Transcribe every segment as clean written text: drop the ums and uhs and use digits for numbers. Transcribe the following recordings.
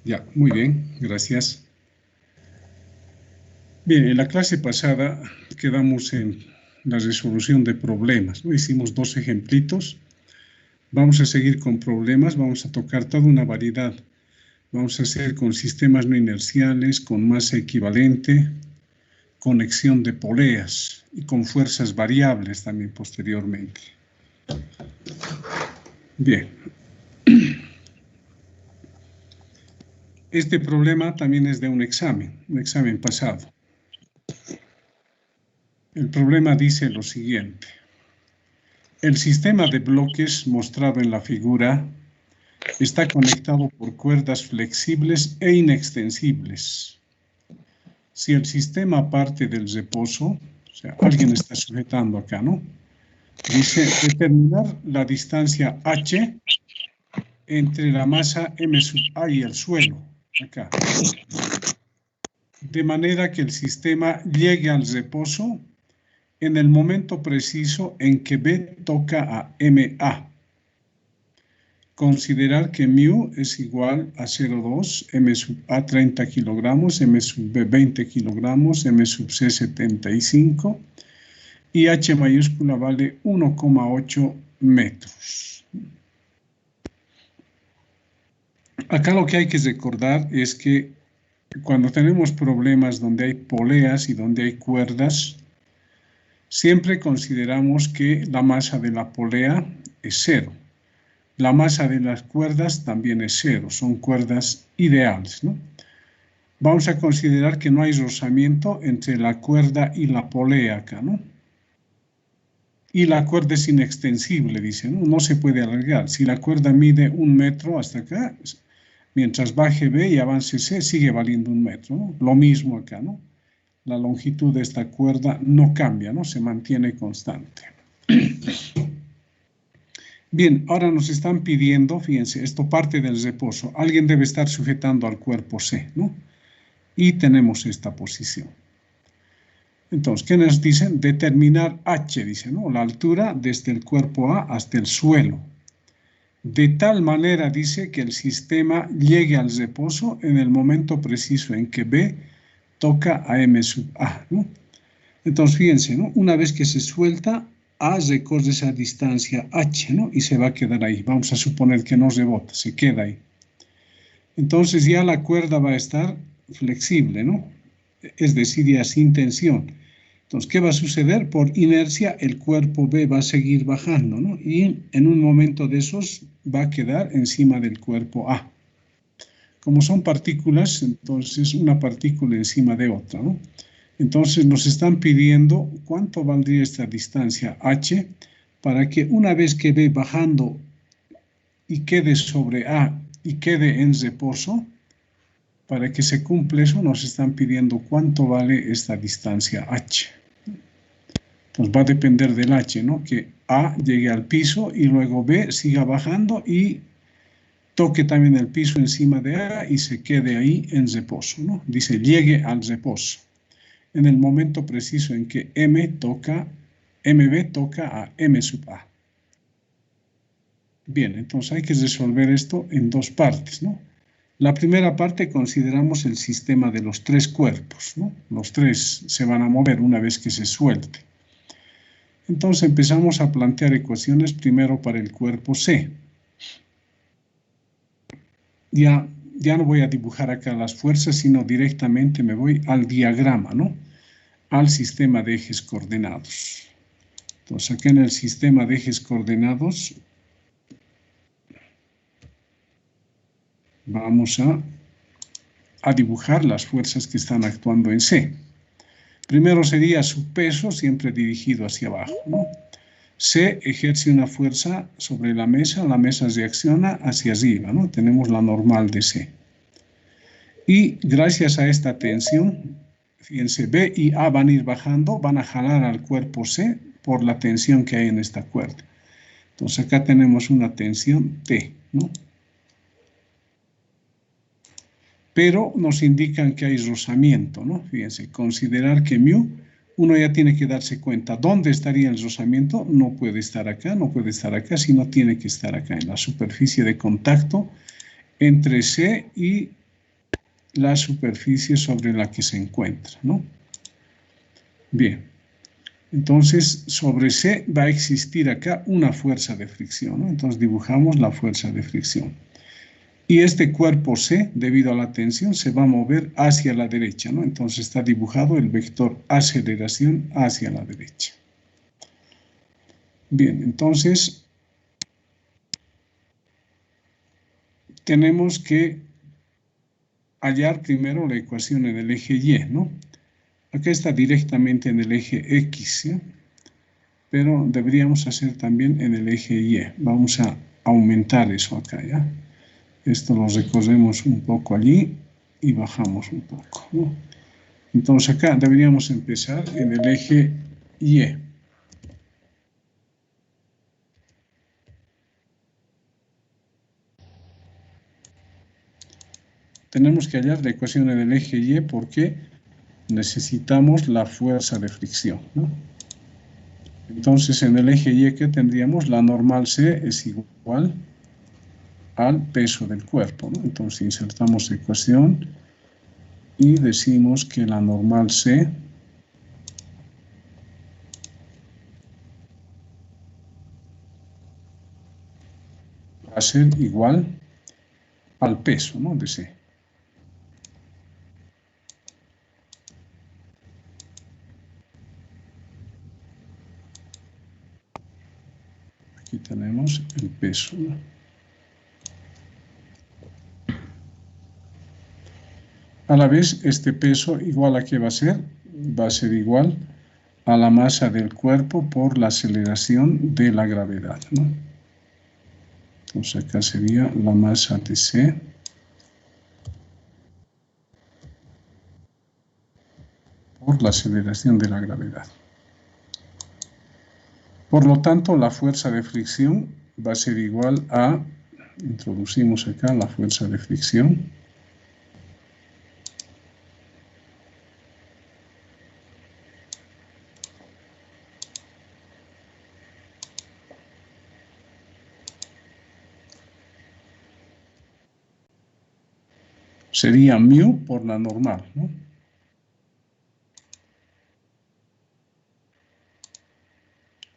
Ya, muy bien, gracias. Bien, en la clase pasada quedamos en la resolución de problemas, ¿no? Hicimos 2 ejemplitos. Vamos a seguir con problemas, vamos a tocar toda una variedad. Vamos a hacer con sistemas no inerciales, con masa equivalente, conexión de poleas y con fuerzas variables también posteriormente. Bien. Este problema también es de un examen pasado. El problema dice lo siguiente. El sistema de bloques mostrado en la figura está conectado por cuerdas flexibles e inextensibles. Si el sistema parte del reposo, o sea, alguien está sujetando acá, ¿no? Dice determinar la distancia h entre la masa m sub a y el suelo, acá. De manera que el sistema llegue al reposo en el momento preciso en que B toca a MA. Considerar que mu es igual a 0,2, M sub A 30 kilogramos, M sub B 20 kilogramos, M sub C 75 y H mayúscula vale 1,8 metros. Acá lo que hay que recordar es que cuando tenemos problemas donde hay poleas y donde hay cuerdas, siempre consideramos que la masa de la polea es 0. La masa de las cuerdas también es 0, son cuerdas ideales, ¿no? Vamos a considerar que no hay rozamiento entre la cuerda y la polea acá, ¿no? Y la cuerda es inextensible, dice, ¿no? No se puede alargar. Si la cuerda mide 1 metro hasta acá, mientras baje B y avance C, sigue valiendo 1 metro, ¿no? Lo mismo acá, ¿no? La longitud de esta cuerda no cambia, ¿no? Se mantiene constante. Bien, ahora nos están pidiendo, fíjense, esto parte del reposo. Alguien debe estar sujetando al cuerpo C, ¿no? Y tenemos esta posición. Entonces, ¿qué nos dicen? Determinar H, dice, ¿no? La altura desde el cuerpo A hasta el suelo. De tal manera, dice, que el sistema llegue al reposo en el momento preciso en que B toca a M sub A, ¿no? Entonces, fíjense, ¿no? Una vez que se suelta, A recorre esa distancia H, ¿no? Y se va a quedar ahí. Vamos a suponer que no rebota, se queda ahí. Entonces ya la cuerda va a estar flexible, ¿no? Es decir, ya sin tensión. Entonces, ¿qué va a suceder? Por inercia, el cuerpo B va a seguir bajando, ¿no? Y en un momento de esos va a quedar encima del cuerpo A. Como son partículas, entonces una partícula encima de otra, ¿no? Entonces nos están pidiendo cuánto valdría esta distancia h para que una vez que B bajando y quede sobre A y quede en reposo, para que se cumpla eso nos están pidiendo cuánto vale esta distancia h. Pues va a depender del h, ¿no? Que A llegue al piso y luego B siga bajando y toque también el piso encima de A y se quede ahí en reposo, ¿no? Dice llegue al reposo en el momento preciso en que MB toca a M sub A. Bien, entonces hay que resolver esto en 2 partes, ¿no? La primera parte consideramos el sistema de los 3 cuerpos, ¿no? Los 3 se van a mover una vez que se suelte. Entonces empezamos a plantear ecuaciones primero para el cuerpo C. Ya no voy a dibujar acá las fuerzas, sino directamente me voy al diagrama, ¿no? Al sistema de ejes coordenados. Entonces, aquí en el sistema de ejes coordenados vamos a dibujar las fuerzas que están actuando en C. Primero sería su peso, siempre dirigido hacia abajo, ¿no? C ejerce una fuerza sobre la mesa reacciona hacia arriba, ¿no? Tenemos la normal de C. Y gracias a esta tensión, fíjense, B y A van a ir bajando, van a jalar al cuerpo C por la tensión que hay en esta cuerda. Entonces acá tenemos una tensión T, ¿no? Pero nos indican que hay rozamiento, ¿no? Fíjense, considerar que mu, uno ya tiene que darse cuenta dónde estaría el rozamiento, no puede estar acá, sino tiene que estar acá, en la superficie de contacto entre C y la superficie sobre la que se encuentra, ¿no? Bien, entonces sobre C va a existir acá una fuerza de fricción, ¿no? Entonces dibujamos la fuerza de fricción. Y este cuerpo C, debido a la tensión, se va a mover hacia la derecha, ¿no? Entonces está dibujado el vector aceleración hacia la derecha. Bien, entonces tenemos que hallar primero la ecuación en el eje Y, ¿no? Acá está directamente en el eje X, ¿sí? Pero deberíamos hacer también en el eje Y. Vamos a aumentar eso acá, ¿ya? Esto lo recorremos un poco allí y bajamos un poco, ¿no? Entonces acá deberíamos empezar en el eje Y. Tenemos que hallar la ecuación en el eje Y porque necesitamos la fuerza de fricción, ¿no? Entonces en el eje Y que tendríamos la normal C es igual al peso del cuerpo, ¿no? Entonces insertamos ecuación y decimos que la normal C va a ser igual al peso, ¿no? De C. Aquí tenemos el peso, ¿no? A la vez, este peso igual a qué va a ser? Va a ser igual a la masa del cuerpo por la aceleración de la gravedad, ¿no? Entonces acá sería la masa de C por la aceleración de la gravedad. Por lo tanto, la fuerza de fricción va a ser igual a, introducimos acá la fuerza de fricción, sería μ por la normal, ¿no?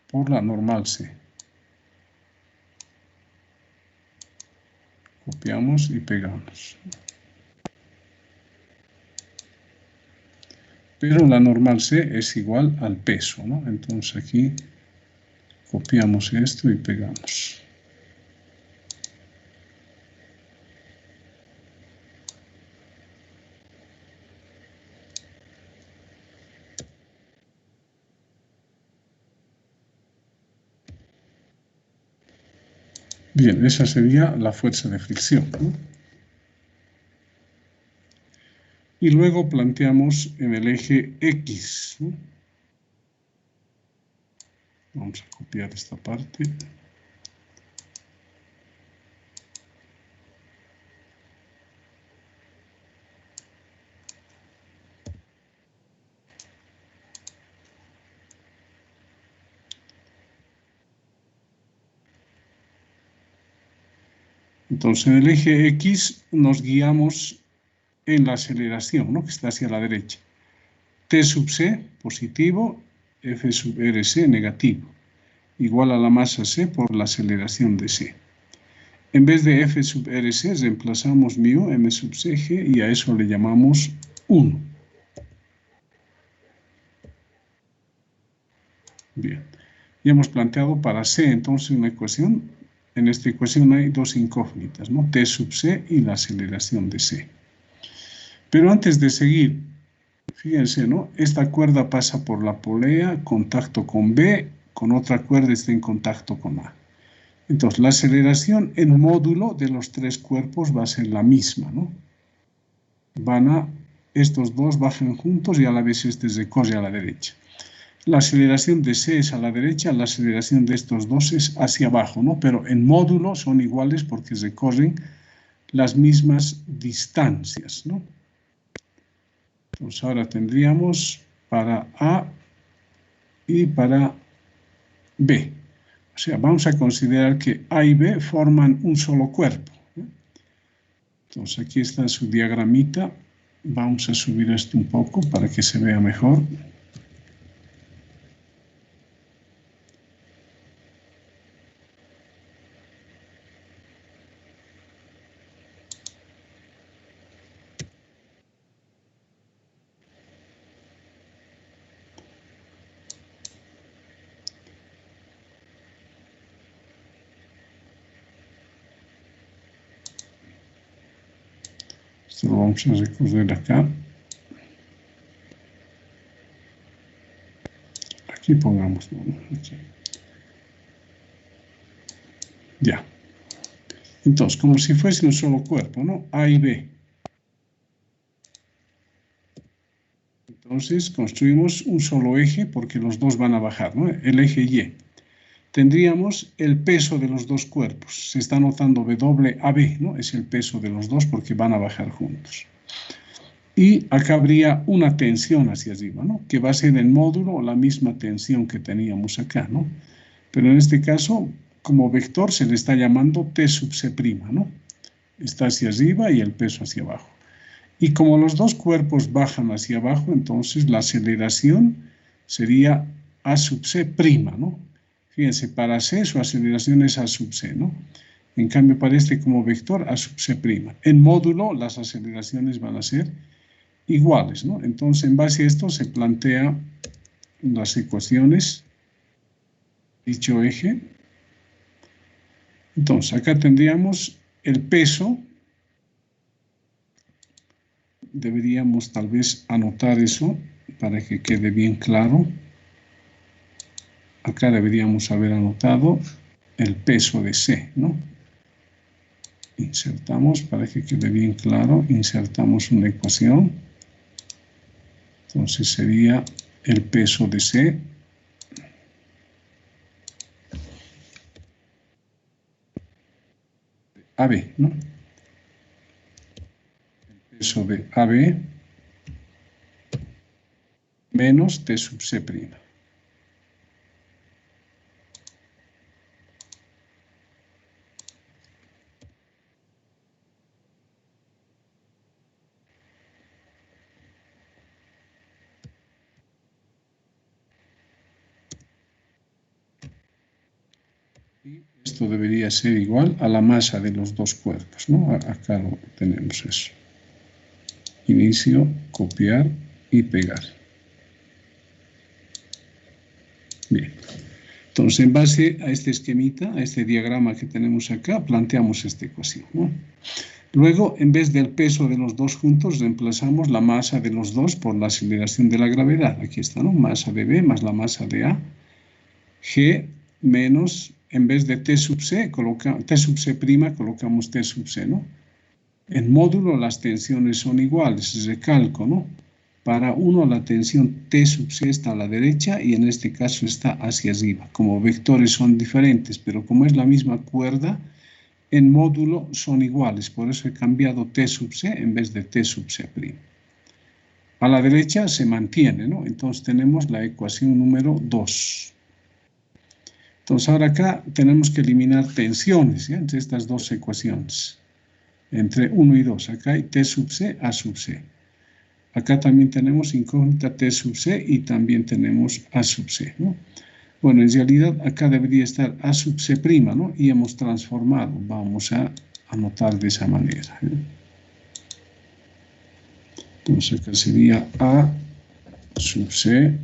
Por la normal C. Copiamos y pegamos. Pero la normal C es igual al peso, ¿no? Entonces aquí copiamos esto y pegamos. Bien, esa sería la fuerza de fricción, ¿no? Y luego planteamos en el eje X, ¿no? Vamos a copiar esta parte. Entonces, en el eje X nos guiamos en la aceleración, ¿no? Que está hacia la derecha. T sub C positivo, F sub RC negativo, igual a la masa C por la aceleración de C. En vez de F sub RC reemplazamos μ, M sub CG y a eso le llamamos 1. Bien, ya hemos planteado para C entonces una ecuación. En esta ecuación hay dos incógnitas, ¿no? T sub C y la aceleración de C. Pero antes de seguir, fíjense, ¿no? Esta cuerda pasa por la polea, contacto con B, con otra cuerda está en contacto con A. Entonces, la aceleración en módulo de los tres cuerpos va a ser la misma, ¿no? Estos dos bajan juntos y a la vez este recorre a la derecha. La aceleración de C es a la derecha, la aceleración de estos dos es hacia abajo, ¿no? Pero en módulo son iguales porque recorren las mismas distancias, ¿no? Entonces ahora tendríamos para A y para B. O sea, vamos a considerar que A y B forman un solo cuerpo, ¿no? Entonces aquí está su diagramita Vamos a subir esto un poco para que se vea mejor. Esto lo vamos a recorrer acá. Aquí pongamos, ¿no? Aquí. Ya. Entonces, como si fuese un solo cuerpo, ¿no? A y B. Entonces, construimos un solo eje porque los dos van a bajar, ¿no? El eje Y. Tendríamos el peso de los dos cuerpos. Se está notando WAB, ¿no? Es el peso de los dos porque van a bajar juntos. Y acá habría una tensión hacia arriba, ¿no? Que va a ser el módulo o la misma tensión que teníamos acá, ¿no? Pero en este caso, como vector, se le está llamando T sub C', ¿no? Está hacia arriba y el peso hacia abajo. Y como los dos cuerpos bajan hacia abajo, entonces la aceleración sería A sub C', ¿no? Fíjense, para C su aceleración es A sub C, ¿no? En cambio, para este como vector, A sub C'. En módulo, las aceleraciones van a ser iguales, ¿no? Entonces, en base a esto se plantea las ecuaciones, dicho eje. Entonces, acá tendríamos el peso. Deberíamos tal vez anotar eso para que quede bien claro. Acá deberíamos haber anotado el peso de C, ¿no? Insertamos para que quede bien claro, insertamos una ecuación. Entonces sería el peso de C AB, ¿no? El peso de AB menos T sub C'. Y esto debería ser igual a la masa de los dos cuerpos, ¿no? Acá lo tenemos eso. Inicio, copiar y pegar. Bien. Entonces, en base a este esquemita, a este diagrama que tenemos acá, planteamos esta ecuación, ¿no? Luego, en vez del peso de los dos juntos, reemplazamos la masa de los dos por la aceleración de la gravedad. Aquí está, ¿no? Masa de B más la masa de A. G menos, en vez de T sub C, T sub C', colocamos T sub C, ¿no? En módulo las tensiones son iguales, recalco, ¿no? Para uno la tensión T sub C está a la derecha y en este caso está hacia arriba. Como vectores son diferentes, pero como es la misma cuerda, en módulo son iguales. Por eso he cambiado T sub C en vez de T sub C'. A la derecha se mantiene, ¿no? Entonces tenemos la ecuación número 2. Entonces ahora acá tenemos que eliminar tensiones, ¿ya? Entre estas dos ecuaciones. Entre 1 y 2. Acá hay T sub C, A sub C. Acá también tenemos incógnita T sub C y también tenemos A sub C, ¿no? Bueno, en realidad acá debería estar A sub C', ¿no? Y hemos transformado. Vamos a anotar de esa manera, ¿eh? Entonces acá sería A sub C'.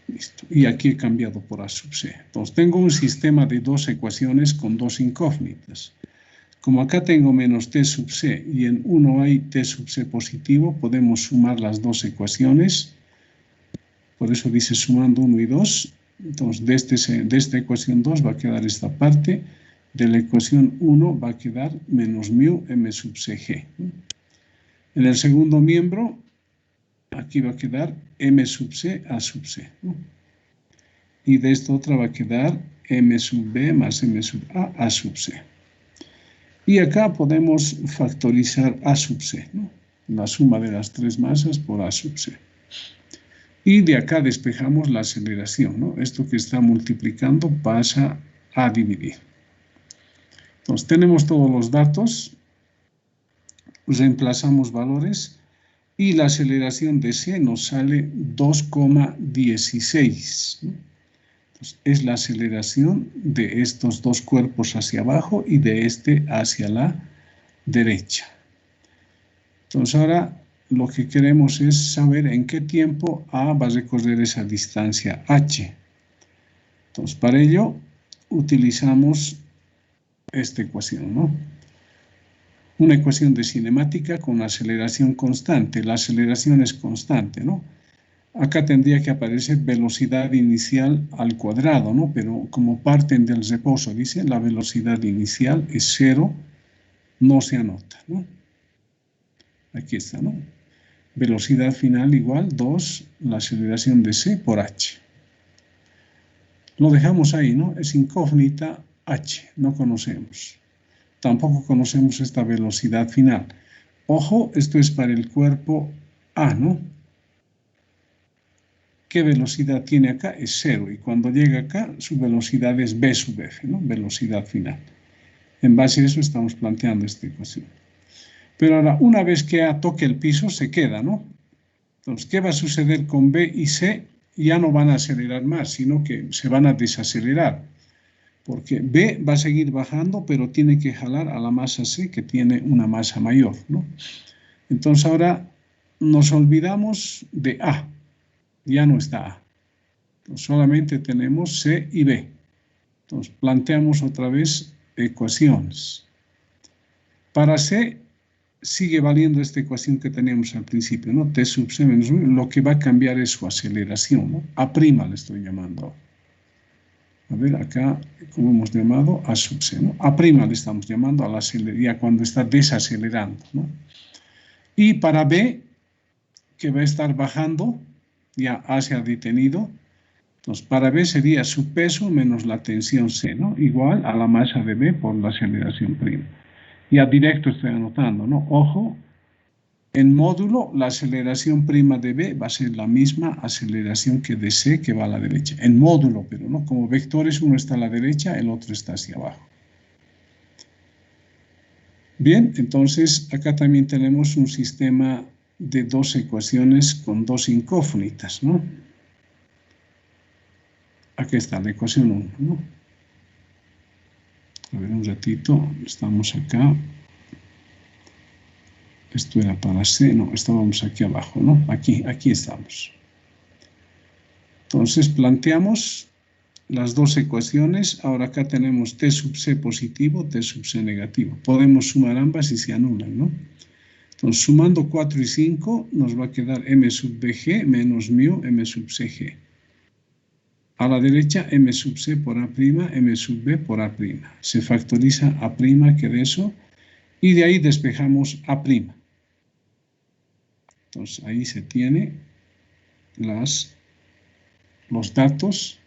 Listo. Y aquí he cambiado por A sub C. Entonces tengo un sistema de dos ecuaciones con dos incógnitas. Como acá tengo menos T sub C y en uno hay T sub C positivo, podemos sumar las dos ecuaciones. Por eso dice sumando 1 y 2. Entonces de esta ecuación 2 va a quedar esta parte. De la ecuación 1 va a quedar menos mu M sub CG. En el segundo miembro, aquí va a quedar M sub C A sub C, ¿no? Y de esta otra va a quedar M sub B más M sub A sub C. Y acá podemos factorizar A sub C, ¿no? La suma de las tres masas por A sub C. Y de acá despejamos la aceleración, ¿no? Esto que está multiplicando pasa a dividir. Entonces, tenemos todos los datos, reemplazamos valores y la aceleración de C nos sale 2,16. ¿No? Entonces, es la aceleración de estos dos cuerpos hacia abajo y de este hacia la derecha. Entonces, ahora lo que queremos es saber en qué tiempo A va a recorrer esa distancia H. Entonces, para ello, utilizamos esta ecuación, ¿no? Una ecuación de cinemática con aceleración constante. La aceleración es constante, ¿no? Acá tendría que aparecer velocidad inicial al cuadrado, ¿no? Pero como parten del reposo, dice, la velocidad inicial es 0, no se anota, ¿no? Aquí está, ¿no? Velocidad final igual 2, la aceleración de C por H. Lo dejamos ahí, ¿no? Es incógnita H, no conocemos. Tampoco conocemos esta velocidad final. Ojo, esto es para el cuerpo A, ¿no? ¿Qué velocidad tiene acá? Es 0. Y cuando llega acá, su velocidad es B sub F, ¿no? Velocidad final. En base a eso estamos planteando esta ecuación. Pero ahora, una vez que A toque el piso, se queda, ¿no? Entonces, ¿qué va a suceder con B y C? Ya no van a acelerar más, sino que se van a desacelerar. Porque B va a seguir bajando, pero tiene que jalar a la masa C, que tiene una masa mayor, ¿no? Entonces, ahora nos olvidamos de A. Ya no está A. Entonces, solamente tenemos C y B. Entonces, planteamos otra vez ecuaciones. Para C, sigue valiendo esta ecuación que teníamos al principio, ¿no? T sub C menos 1, lo que va a cambiar es su aceleración, ¿no? A' le estoy llamando. A ver, acá, como hemos llamado, A sub C, ¿no? A' le estamos llamando a la aceleración cuando está desacelerando, ¿no? Y para B, que va a estar bajando, ya A se ha detenido, entonces para B sería su peso menos la tensión C, ¿no? Igual a la masa de B por la aceleración prima. Ya directo estoy anotando, ¿no? Ojo, en módulo la aceleración prima de B va a ser la misma aceleración que de C que va a la derecha. En módulo, pero no, como vectores uno está a la derecha, el otro está hacia abajo. Bien, entonces acá también tenemos un sistema de dos ecuaciones con dos incógnitas, ¿no? Aquí está la ecuación 1, ¿no? A ver un ratito, estamos acá. Esto era para C, no, estábamos aquí abajo, ¿no? Aquí estamos. Entonces planteamos las dos ecuaciones. Ahora acá tenemos T sub C positivo, T sub C negativo. Podemos sumar ambas y se anulan, ¿no? Entonces sumando 4 y 5 nos va a quedar M sub BG menos mu M sub CG. A la derecha M sub C por A', M sub B por A'. Se factoriza A', que de eso, y de ahí despejamos A'. Entonces ahí se tiene los datos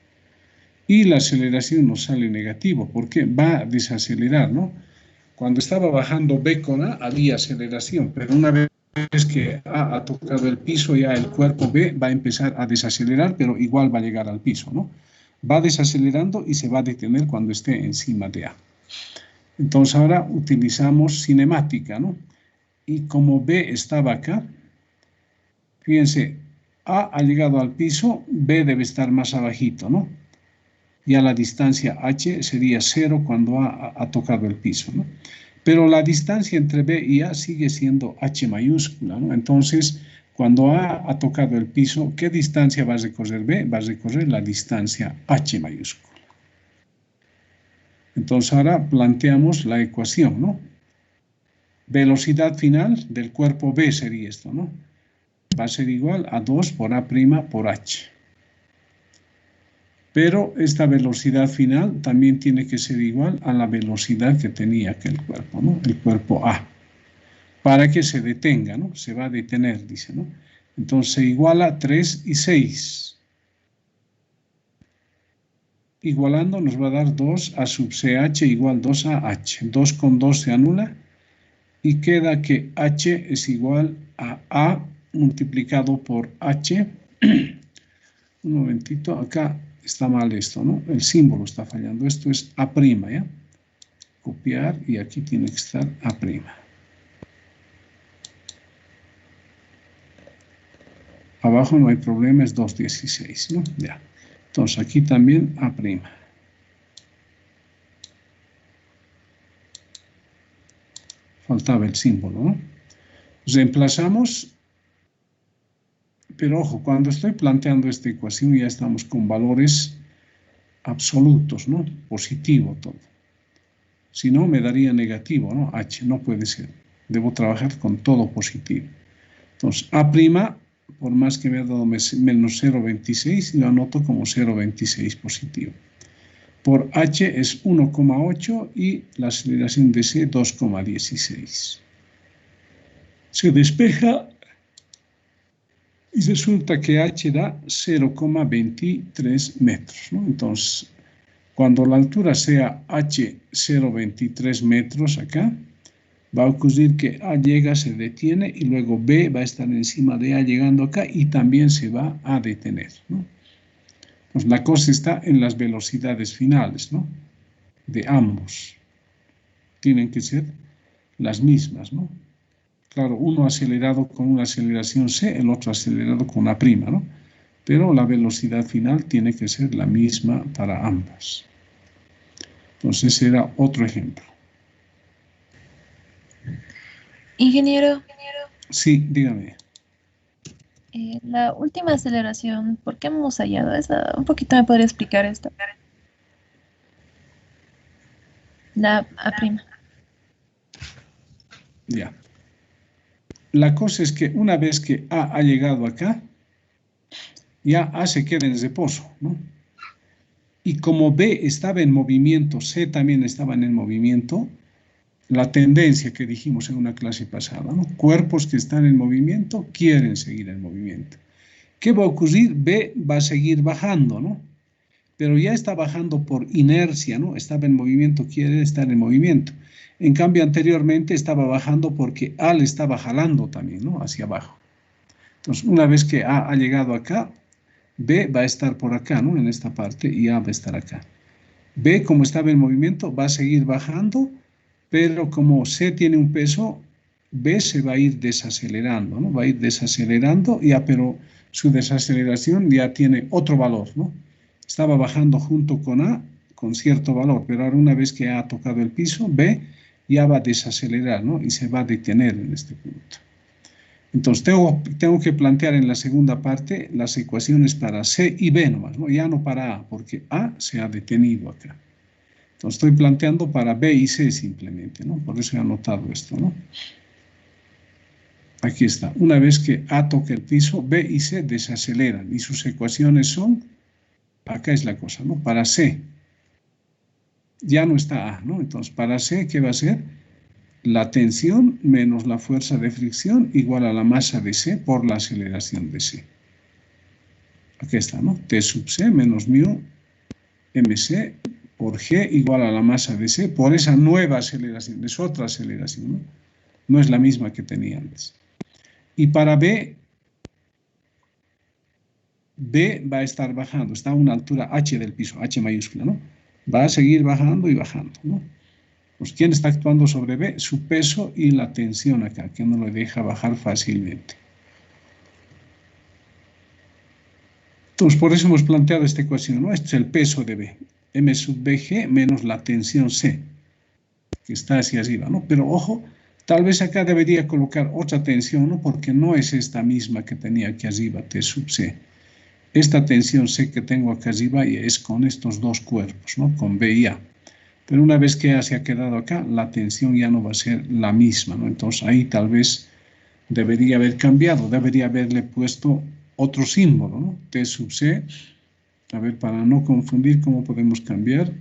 y la aceleración nos sale negativo porque va a desacelerar, ¿no? Cuando estaba bajando B con A había aceleración, pero una vez que A ha tocado el piso, ya el cuerpo B va a empezar a desacelerar, pero igual va a llegar al piso, ¿no? Va desacelerando y se va a detener cuando esté encima de A. Entonces ahora utilizamos cinemática, ¿no? Y como B estaba acá, fíjense, A ha llegado al piso, B debe estar más abajito, ¿no? Ya la distancia H sería 0 cuando A ha tocado el piso, ¿no? Pero la distancia entre B y A sigue siendo H mayúscula, ¿no? Entonces, cuando A ha tocado el piso, ¿qué distancia va a recorrer B? Va a recorrer la distancia H mayúscula. Entonces, ahora planteamos la ecuación, ¿no? Velocidad final del cuerpo B sería esto, ¿no? Va a ser igual a 2 por A' por H. Pero esta velocidad final también tiene que ser igual a la velocidad que tenía aquel cuerpo, ¿no? El cuerpo A. Para que se detenga, ¿no? Se va a detener, dice, ¿no? Entonces se iguala 3 y 6. Igualando nos va a dar 2 a sub CH igual 2 a H. 2 con 2 se anula y queda que H es igual a multiplicado por H. Un momentito, acá está mal esto, ¿no? El símbolo está fallando. Esto es A', ¿ya? copiar y aquí tiene que estar A'. Abajo no hay problema, es 2,16, ¿no? Ya. Entonces aquí también A'. Faltaba el símbolo, ¿no? Reemplazamos, pero ojo, cuando estoy planteando esta ecuación ya estamos con valores absolutos, ¿no? Positivo todo. Si no, me daría negativo, ¿no? H, no puede ser. Debo trabajar con todo positivo. Entonces, A', por más que me ha dado menos 0,26, lo anoto como 0,26 positivo. Por H es 1,8 y la aceleración de C 2,16. Se despeja y resulta que H da 0,23 metros, ¿no? Entonces, cuando la altura sea H 0,23 metros acá, va a ocurrir que A llega, se detiene y luego B va a estar encima de A llegando acá y también se va a detener, ¿no? Pues la cosa está en las velocidades finales, ¿no? De ambos. Tienen que ser las mismas, ¿no? Claro, uno acelerado con una aceleración C, el otro acelerado con A', ¿no? Pero la velocidad final tiene que ser la misma para ambas. Entonces, ese era otro ejemplo. Ingeniero. Sí, dígame. La última aceleración, ¿por qué hemos hallado esa? Un poquito me podría explicar esto. La A'. Ya. La cosa es que una vez que A ha llegado acá, ya A se queda en reposo, ¿no? Y como B estaba en movimiento, C también estaba en movimiento, la tendencia que dijimos en una clase pasada, ¿no? Cuerpos que están en movimiento quieren seguir en movimiento. ¿Qué va a ocurrir? B va a seguir bajando, ¿no? Pero ya está bajando por inercia, ¿no? Estaba en movimiento, quiere estar en movimiento. En cambio, anteriormente estaba bajando porque A le estaba jalando también, ¿no? Hacia abajo. Entonces, una vez que A ha llegado acá, B va a estar por acá, ¿no? En esta parte y A va a estar acá. B, como estaba en movimiento, va a seguir bajando, pero como C tiene un peso, B se va a ir desacelerando, ¿no? Va a ir desacelerando, ya, pero su desaceleración ya tiene otro valor, ¿no? Estaba bajando junto con A con cierto valor, pero ahora una vez que ha tocado el piso, B ya va a desacelerar, ¿no? Y se va a detener en este punto. Entonces, tengo que plantear en la segunda parte las ecuaciones para C y B nomás, ¿no? Ya no para A, porque A se ha detenido acá. Entonces, estoy planteando para B y C simplemente, ¿no? Por eso he anotado esto, ¿no? Aquí está. Una vez que A toca el piso, B y C desaceleran y sus ecuaciones son, acá es la cosa, ¿no? Para C, ya no está A, ¿no? Entonces, para C, ¿qué va a ser? La tensión menos la fuerza de fricción igual a la masa de C por la aceleración de C. Aquí está, ¿no? T sub C menos mu mc por G igual a la masa de C por esa nueva aceleración, es otra aceleración, ¿no? No es la misma que tenía antes. Y para B, B va a estar bajando, está a una altura H del piso, H mayúscula, ¿no? Va a seguir bajando y bajando, ¿no? Pues, ¿quién está actuando sobre B? Su peso y la tensión acá, que no lo deja bajar fácilmente. Entonces, por eso hemos planteado esta ecuación, ¿no? Este es el peso de B, M sub BG menos la tensión C, que está hacia arriba, ¿no? Pero, ojo, tal vez acá debería colocar otra tensión, ¿no? Porque no es esta misma que tenía aquí arriba, T sub C. Esta tensión C que tengo acá arriba es con estos dos cuerpos, ¿no? Con B y A. Pero una vez que A se ha quedado acá, la tensión ya no va a ser la misma, ¿no? Entonces ahí tal vez debería haber cambiado, debería haberle puesto otro símbolo, ¿no? T sub C. A ver, para no confundir, ¿cómo podemos cambiar?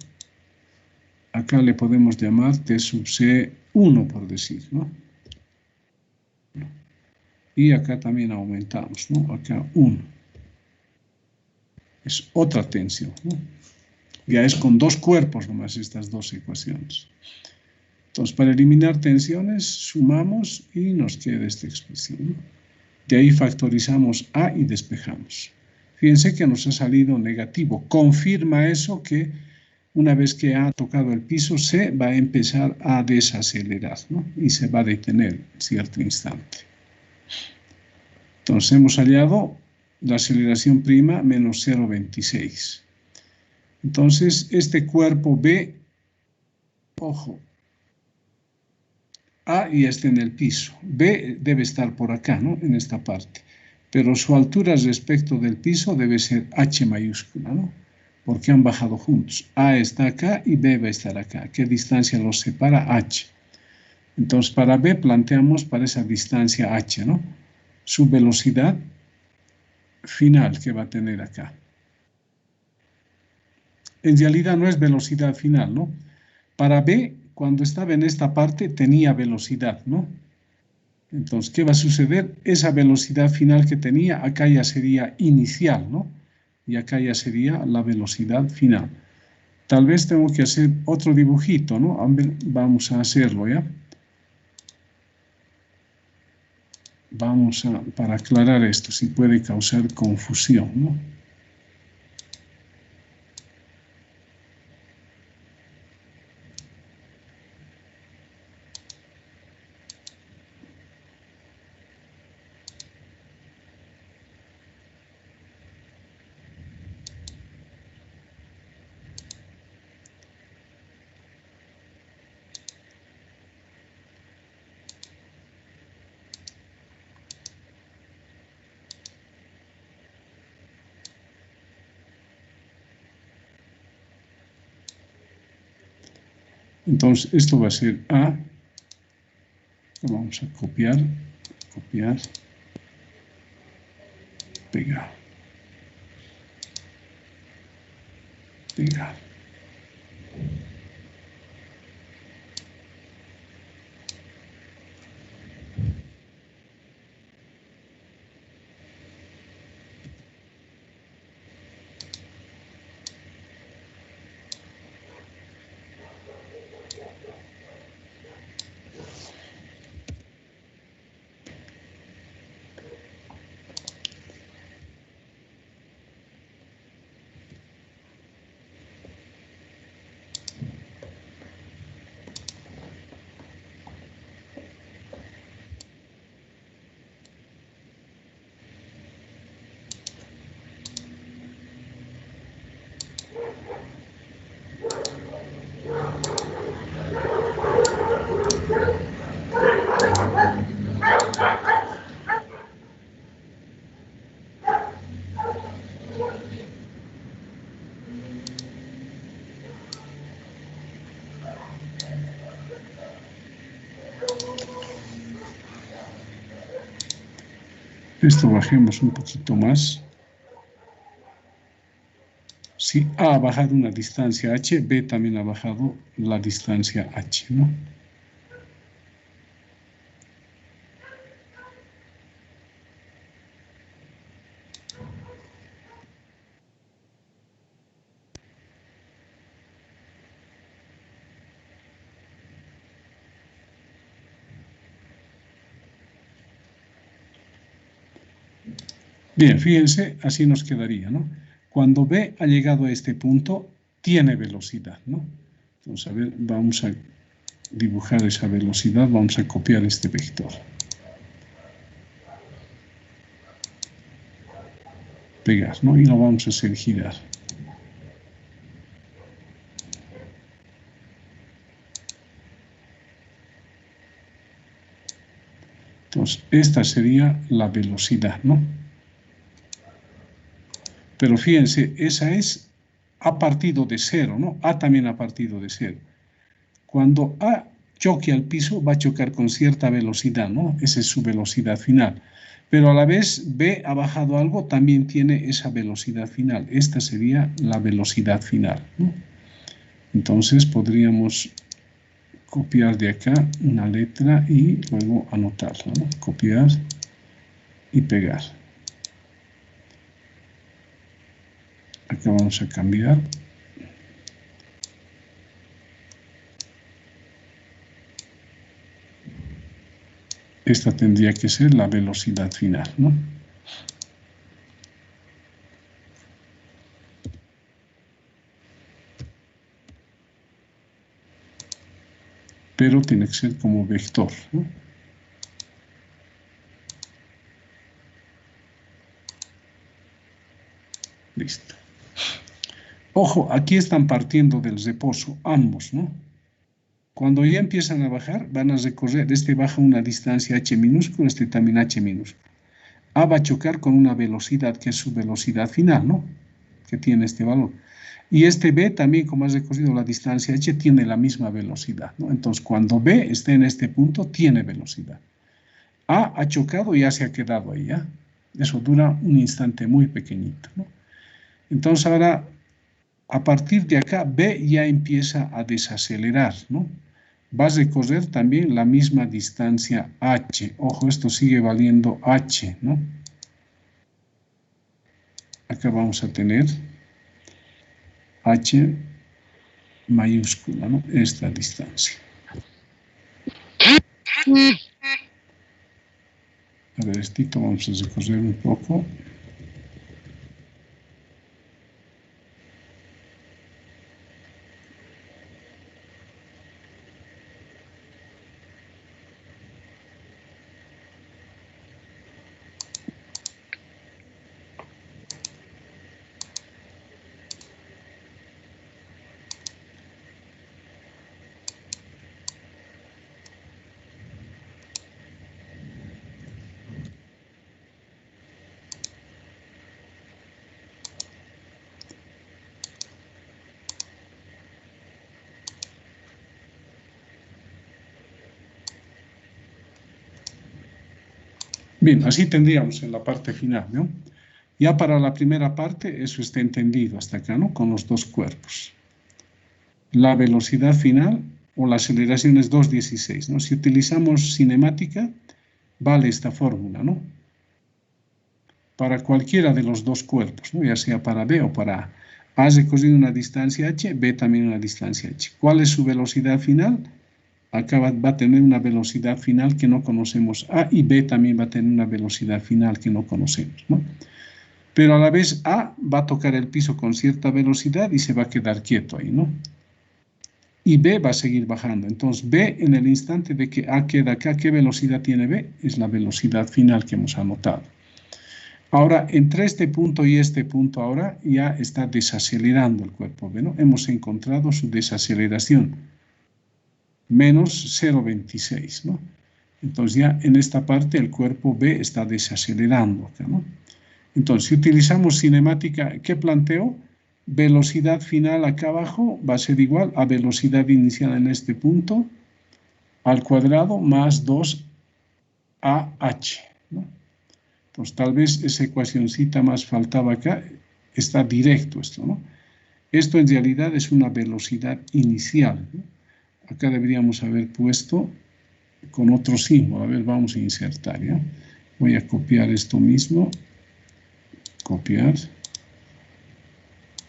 Acá le podemos llamar T sub C 1, por decir, ¿no? Y acá también aumentamos, ¿no? Acá 1. Es otra tensión, ¿no? Ya es con dos cuerpos nomás estas dos ecuaciones. Entonces, para eliminar tensiones, sumamos y nos queda esta expresión, ¿no? De ahí factorizamos A y despejamos. Fíjense que nos ha salido negativo. Confirma eso que Una vez que ha tocado el piso, C va a empezar a desacelerar, ¿no? Y se va a detener en cierto instante. Entonces hemos hallado la aceleración prima menos 0,26. Entonces este cuerpo B, ojo, A ya está en el piso. B debe estar por acá, ¿no? En esta parte. Pero su altura respecto del piso debe ser H mayúscula, ¿no? Porque han bajado juntos. A está acá y B va a estar acá. ¿Qué distancia los separa? H. Entonces, para B planteamos para esa distancia H, ¿no? Su velocidad final que va a tener acá. En realidad no es velocidad final, ¿no? Para B, cuando estaba en esta parte, tenía velocidad, ¿no? Entonces, ¿qué va a suceder? Esa velocidad final que tenía, acá ya sería inicial, ¿no? Y acá ya sería la velocidad final. Tal vez tengo que hacer otro dibujito, ¿no? Vamos a hacerlo, ¿ya? Para aclarar esto, si puede causar confusión, ¿no? Entonces, esto va a ser A. Lo vamos a copiar, pegar, pegar. Esto bajemos un poquito más. Si A ha bajado una distancia h, B también ha bajado la distancia h, ¿no? Bien, fíjense, así nos quedaría, ¿no? Cuando B ha llegado a este punto, tiene velocidad, ¿no? Entonces, a ver, vamos a dibujar esa velocidad, vamos a copiar este vector. Pegar, ¿no? Y lo vamos a hacer girar. Entonces, esta sería la velocidad, ¿no? Pero fíjense, esa es a partido de cero, ¿no? A también a partido de cero. Cuando A choque al piso, va a chocar con cierta velocidad, ¿no? Esa es su velocidad final. Pero a la vez B ha bajado algo, también tiene esa velocidad final. Esta sería la velocidad final, ¿no? Entonces podríamos copiar de acá una letra y luego anotarla, ¿no? Copiar y pegar. Acá vamos a cambiar. Esta tendría que ser la velocidad final, ¿no? pero tiene que ser como vector, ¿no? Listo. Ojo, aquí están partiendo del reposo, ambos, ¿no? Cuando ya empiezan a bajar, van a recorrer, este baja una distancia h minúscula, este también h minúscula. A va a chocar con una velocidad que es su velocidad final, ¿no? Que tiene este valor. Y este B también, como has recorrido la distancia h, tiene la misma velocidad, ¿no? Entonces, cuando B esté en este punto, tiene velocidad. A ha chocado y ya se ha quedado ahí, ¿ya? Eso dura un instante muy pequeñito, ¿no? Entonces, ahora, a partir de acá, B ya empieza a desacelerar, ¿no? Va a recorrer también la misma distancia h. Ojo, esto sigue valiendo h, ¿no? Acá vamos a tener h mayúscula, ¿no? Esta distancia. A ver, esto vamos a recorrer un poco. Bien, así tendríamos en la parte final, ¿no? Ya para la primera parte, eso está entendido hasta acá, ¿no? Con los dos cuerpos. La velocidad final o la aceleración es 2,16, ¿no? Si utilizamos cinemática, vale esta fórmula, ¿no? Para cualquiera de los dos cuerpos, ¿no? Ya sea para B o para A. A ha recorrido una distancia h, B también una distancia h. ¿Cuál es su velocidad final? Acá va a tener una velocidad final que no conocemos. A y B también va a tener una velocidad final que no conocemos, ¿no? Pero a la vez A va a tocar el piso con cierta velocidad y se va a quedar quieto ahí, ¿no? Y B va a seguir bajando. Entonces B, en el instante de que A queda acá, ¿qué velocidad tiene B? Es la velocidad final que hemos anotado. Ahora, entre este punto y este punto ahora ya está desacelerando el cuerpo B, ¿no? Hemos encontrado su desaceleración, menos 0,26, ¿no? Entonces ya en esta parte el cuerpo B está desacelerando acá, ¿no? Entonces, si utilizamos cinemática, ¿qué planteo? Velocidad final acá abajo va a ser igual a velocidad inicial en este punto al cuadrado más 2AH, ¿no? Entonces, tal vez esa ecuacióncita más faltaba acá, está directo esto, ¿no? Esto en realidad es una velocidad inicial, ¿no? Acá deberíamos haber puesto con otro símbolo. A ver, vamos a insertar, ¿ya? Voy a copiar esto mismo, copiar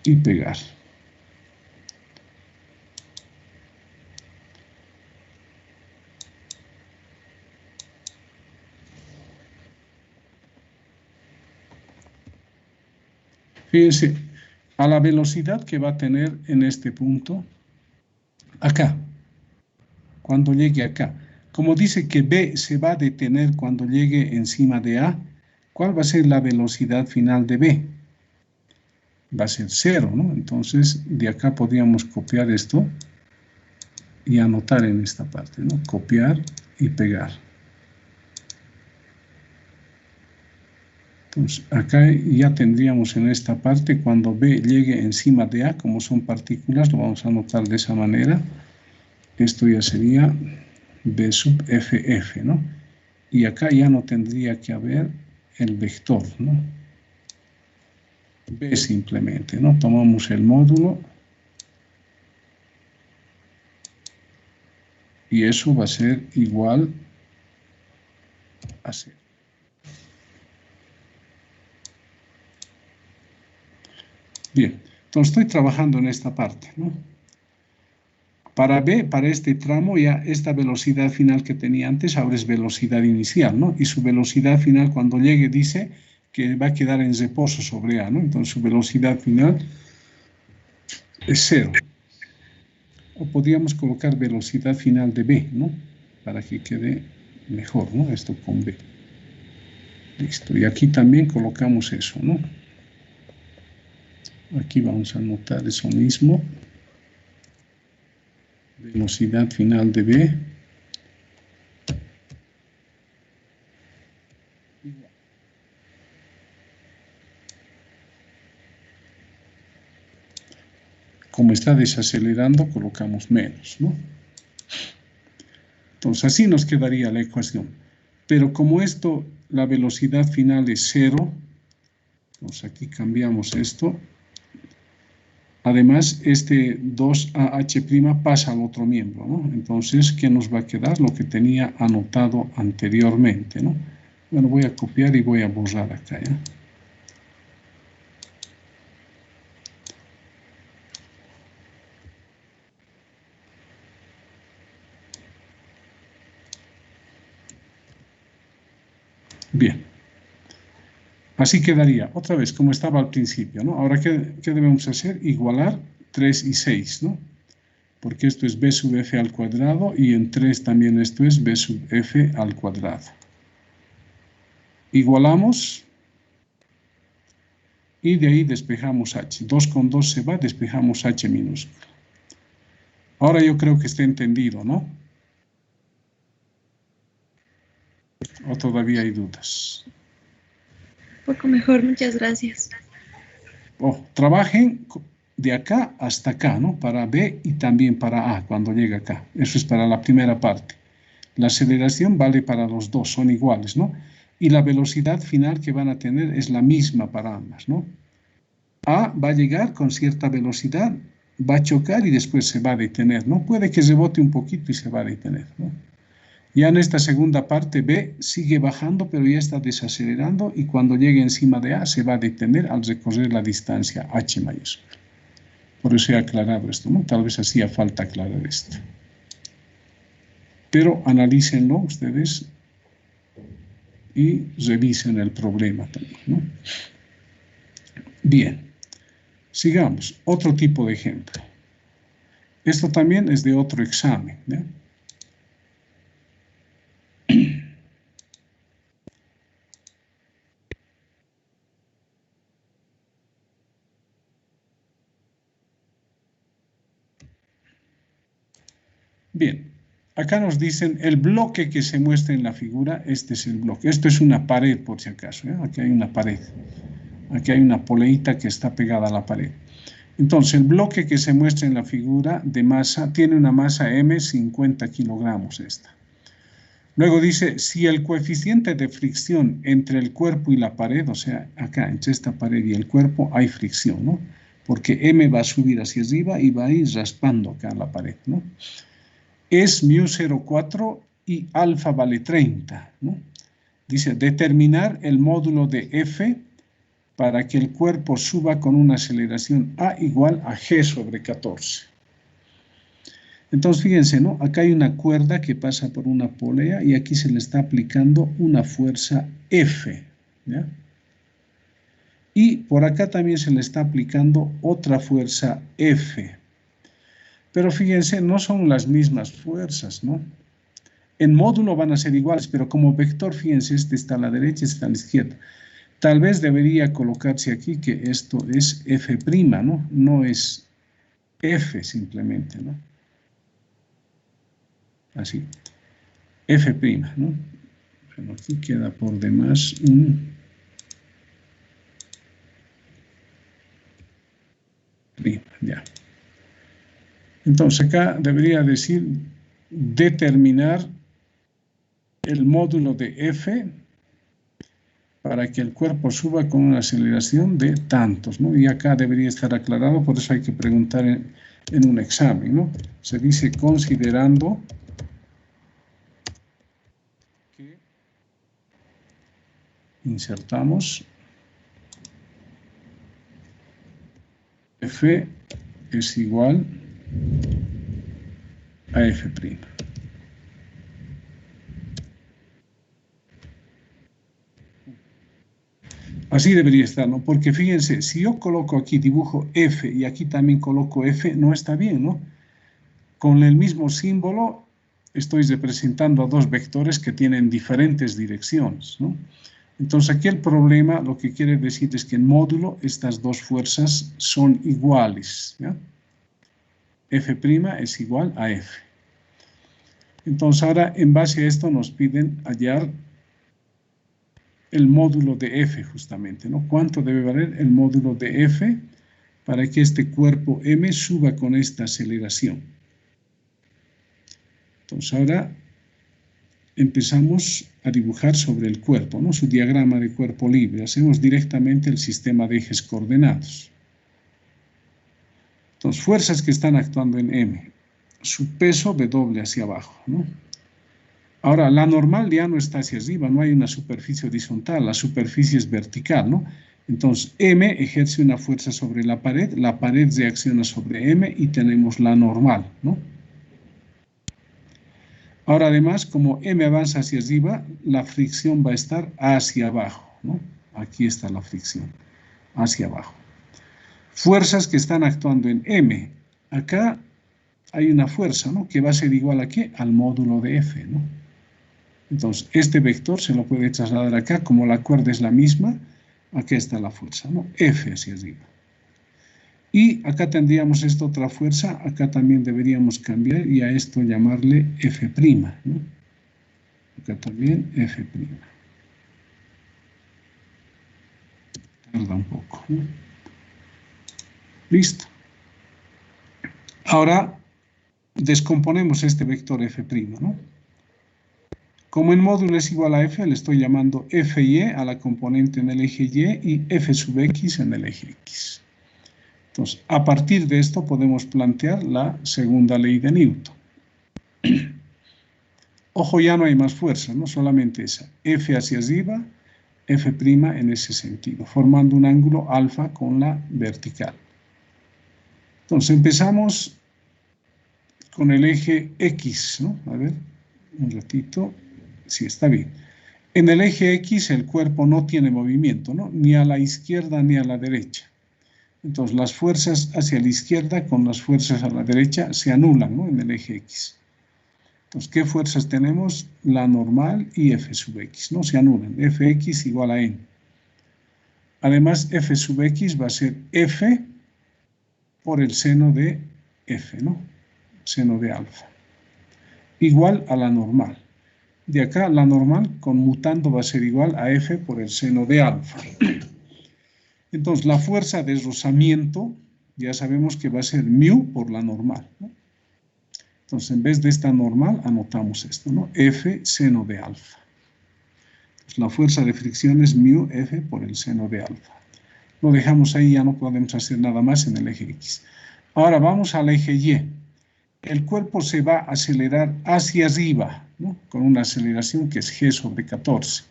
y pegar. Fíjense, a la velocidad que va a tener en este punto, acá, cuando llegue acá. Como dice que B se va a detener cuando llegue encima de A, ¿cuál va a ser la velocidad final de B? Va a ser 0, ¿no? Entonces, de acá podríamos copiar esto y anotar en esta parte, ¿no? Copiar y pegar. Entonces, acá ya tendríamos en esta parte, cuando B llegue encima de A, como son partículas, lo vamos a anotar de esa manera. Esto ya sería B sub FF, ¿no? Y acá ya no tendría que haber el vector, ¿no? B simplemente, ¿no? Tomamos el módulo y eso va a ser igual a 0. Bien, entonces estoy trabajando en esta parte, ¿no? Para B, para este tramo, ya esta velocidad final que tenía antes, ahora es velocidad inicial, ¿no? Y su velocidad final cuando llegue dice que va a quedar en reposo sobre A, ¿no? Entonces su velocidad final es 0. O podríamos colocar velocidad final de B, ¿no? Para que quede mejor, ¿no? Esto con B. Listo. Y aquí también colocamos eso, ¿no? Aquí vamos a anotar eso mismo. Velocidad final de B. Como está desacelerando, colocamos menos, ¿no? Entonces, así nos quedaría la ecuación. Pero como esto, la velocidad final es 0, entonces aquí cambiamos esto. Además, este 2AH' pasa al otro miembro, ¿no? Entonces, ¿qué nos va a quedar? Lo que tenía anotado anteriormente, ¿no? Bueno, voy a copiar y voy a borrar acá, ¿ya? Bien. Así quedaría, otra vez, como estaba al principio, ¿no? Ahora, ¿qué debemos hacer? Igualar 3 y 6, ¿no? Porque esto es b sub f al cuadrado y en 3 también esto es b sub f al cuadrado. Igualamos y de ahí despejamos h. 2 con 2 se va, despejamos h minúsculo. Ahora yo creo que está entendido, ¿no? ¿O todavía hay dudas? Un poco mejor, muchas gracias. Trabajen de acá hasta acá, ¿no? Para B y también para A cuando llega acá. Eso es para la primera parte. La aceleración vale para los dos, son iguales, ¿no? Y la velocidad final que van a tener es la misma para ambas, ¿no? A va a llegar con cierta velocidad, va a chocar y después se va a detener, ¿no? Puede que rebote un poquito y se va a detener, ¿no? Ya en esta segunda parte B sigue bajando, pero ya está desacelerando y cuando llegue encima de A se va a detener al recorrer la distancia h mayúscula. Por eso he aclarado esto, ¿no? Tal vez hacía falta aclarar esto. Pero analícenlo ustedes y revisen el problema también, ¿no? Bien, sigamos. Otro tipo de ejemplo. Esto también es de otro examen, ¿ya? Bien, acá nos dicen el bloque que se muestra en la figura, este es el bloque. Esto es una pared, por si acaso, ¿eh? Aquí hay una pared. Aquí hay una poleita que está pegada a la pared. Entonces, el bloque que se muestra en la figura de masa tiene una masa M, 50 kilogramos esta. Luego dice, si el coeficiente de fricción entre el cuerpo y la pared, o sea, acá entre esta pared y el cuerpo hay fricción, ¿no? Porque M va a subir hacia arriba y va a ir raspando acá la pared, ¿no? Es mu 0,4 y alfa vale 30, ¿no? Dice, determinar el módulo de F para que el cuerpo suba con una aceleración A igual a G sobre 14. Entonces, fíjense, ¿no? Acá hay una cuerda que pasa por una polea y aquí se le está aplicando una fuerza F, ¿ya? Y por acá también se le está aplicando otra fuerza F. Pero fíjense, no son las mismas fuerzas, ¿no? En módulo van a ser iguales, pero como vector, fíjense, este está a la derecha, este está a la izquierda. Tal vez debería colocarse aquí que esto es F', ¿no? No es F simplemente, ¿no? Así. F', ¿no? Pero aquí queda por demás un prima, ya. Entonces acá debería decir determinar el módulo de F para que el cuerpo suba con una aceleración de tantos, ¿no? Y acá debería estar aclarado, por eso hay que preguntar en un examen, ¿no? Se dice considerando que insertamos F es igual a F'. Así debería estar, ¿no? Porque fíjense, si yo coloco aquí, dibujo F y aquí también coloco F, no está bien, ¿no? con el mismo símbolo estoy representando a dos vectores que tienen diferentes direcciones, ¿no? Entonces aquí el problema lo que quiere decir es que en módulo estas dos fuerzas son iguales, ¿ya? F' es igual a F. Entonces ahora en base a esto nos piden hallar el módulo de F justamente, ¿no? ¿Cuánto debe valer el módulo de F para que este cuerpo M suba con esta aceleración? Entonces ahora empezamos a dibujar sobre el cuerpo, ¿no? Su diagrama de cuerpo libre. Hacemos directamente el sistema de ejes coordenados. Entonces, fuerzas que están actuando en M. Su peso W hacia abajo, ¿no? Ahora, la normal ya no está hacia arriba, no hay una superficie horizontal, la superficie es vertical, ¿no? Entonces, M ejerce una fuerza sobre la pared reacciona sobre M y tenemos la normal, ¿no? Ahora, además, como M avanza hacia arriba, la fricción va a estar hacia abajo, ¿no? Aquí está la fricción, hacia abajo. Fuerzas que están actuando en M. Acá hay una fuerza, ¿no? Que va a ser igual a ¿qué? Al módulo de F, ¿no? Entonces, este vector se lo puede trasladar acá, como la cuerda es la misma, aquí está la fuerza, ¿no? F hacia arriba. Y acá tendríamos esta otra fuerza, acá también deberíamos cambiar y a esto llamarle F', ¿no? Acá también F'. Tarda un poco, ¿no? Listo. Ahora descomponemos este vector F', ¿no? Como en módulo es igual a F, le estoy llamando Fy a la componente en el eje Y y F sub X en el eje X. Entonces, a partir de esto podemos plantear la segunda ley de Newton. Ojo, ya no hay más fuerza, ¿no? Solamente esa. F hacia arriba, F' en ese sentido, formando un ángulo alfa con la vertical. Entonces, empezamos con el eje X, ¿no? A ver, un ratito. Sí, está bien. En el eje X el cuerpo no tiene movimiento, ¿no? Ni a la izquierda ni a la derecha. Entonces las fuerzas hacia la izquierda con las fuerzas a la derecha se anulan, ¿no? En el eje X. Entonces, ¿qué fuerzas tenemos? La normal y F sub X, ¿no? Se anulan. Fx igual a N. Además, F sub X va a ser F por el seno de F, ¿no? Seno de alfa. Igual a la normal. De acá, la normal conmutando va a ser igual a F por el seno de alfa. Entonces, la fuerza de rozamiento, ya sabemos que va a ser mu por la normal, ¿no? Entonces, en vez de esta normal, anotamos esto, ¿no? F seno de alfa. Entonces, la fuerza de fricción es mu F por el seno de alfa. Lo dejamos ahí, ya no podemos hacer nada más en el eje X. Ahora vamos al eje Y. El cuerpo se va a acelerar hacia arriba, ¿no? Con una aceleración que es G sobre 14.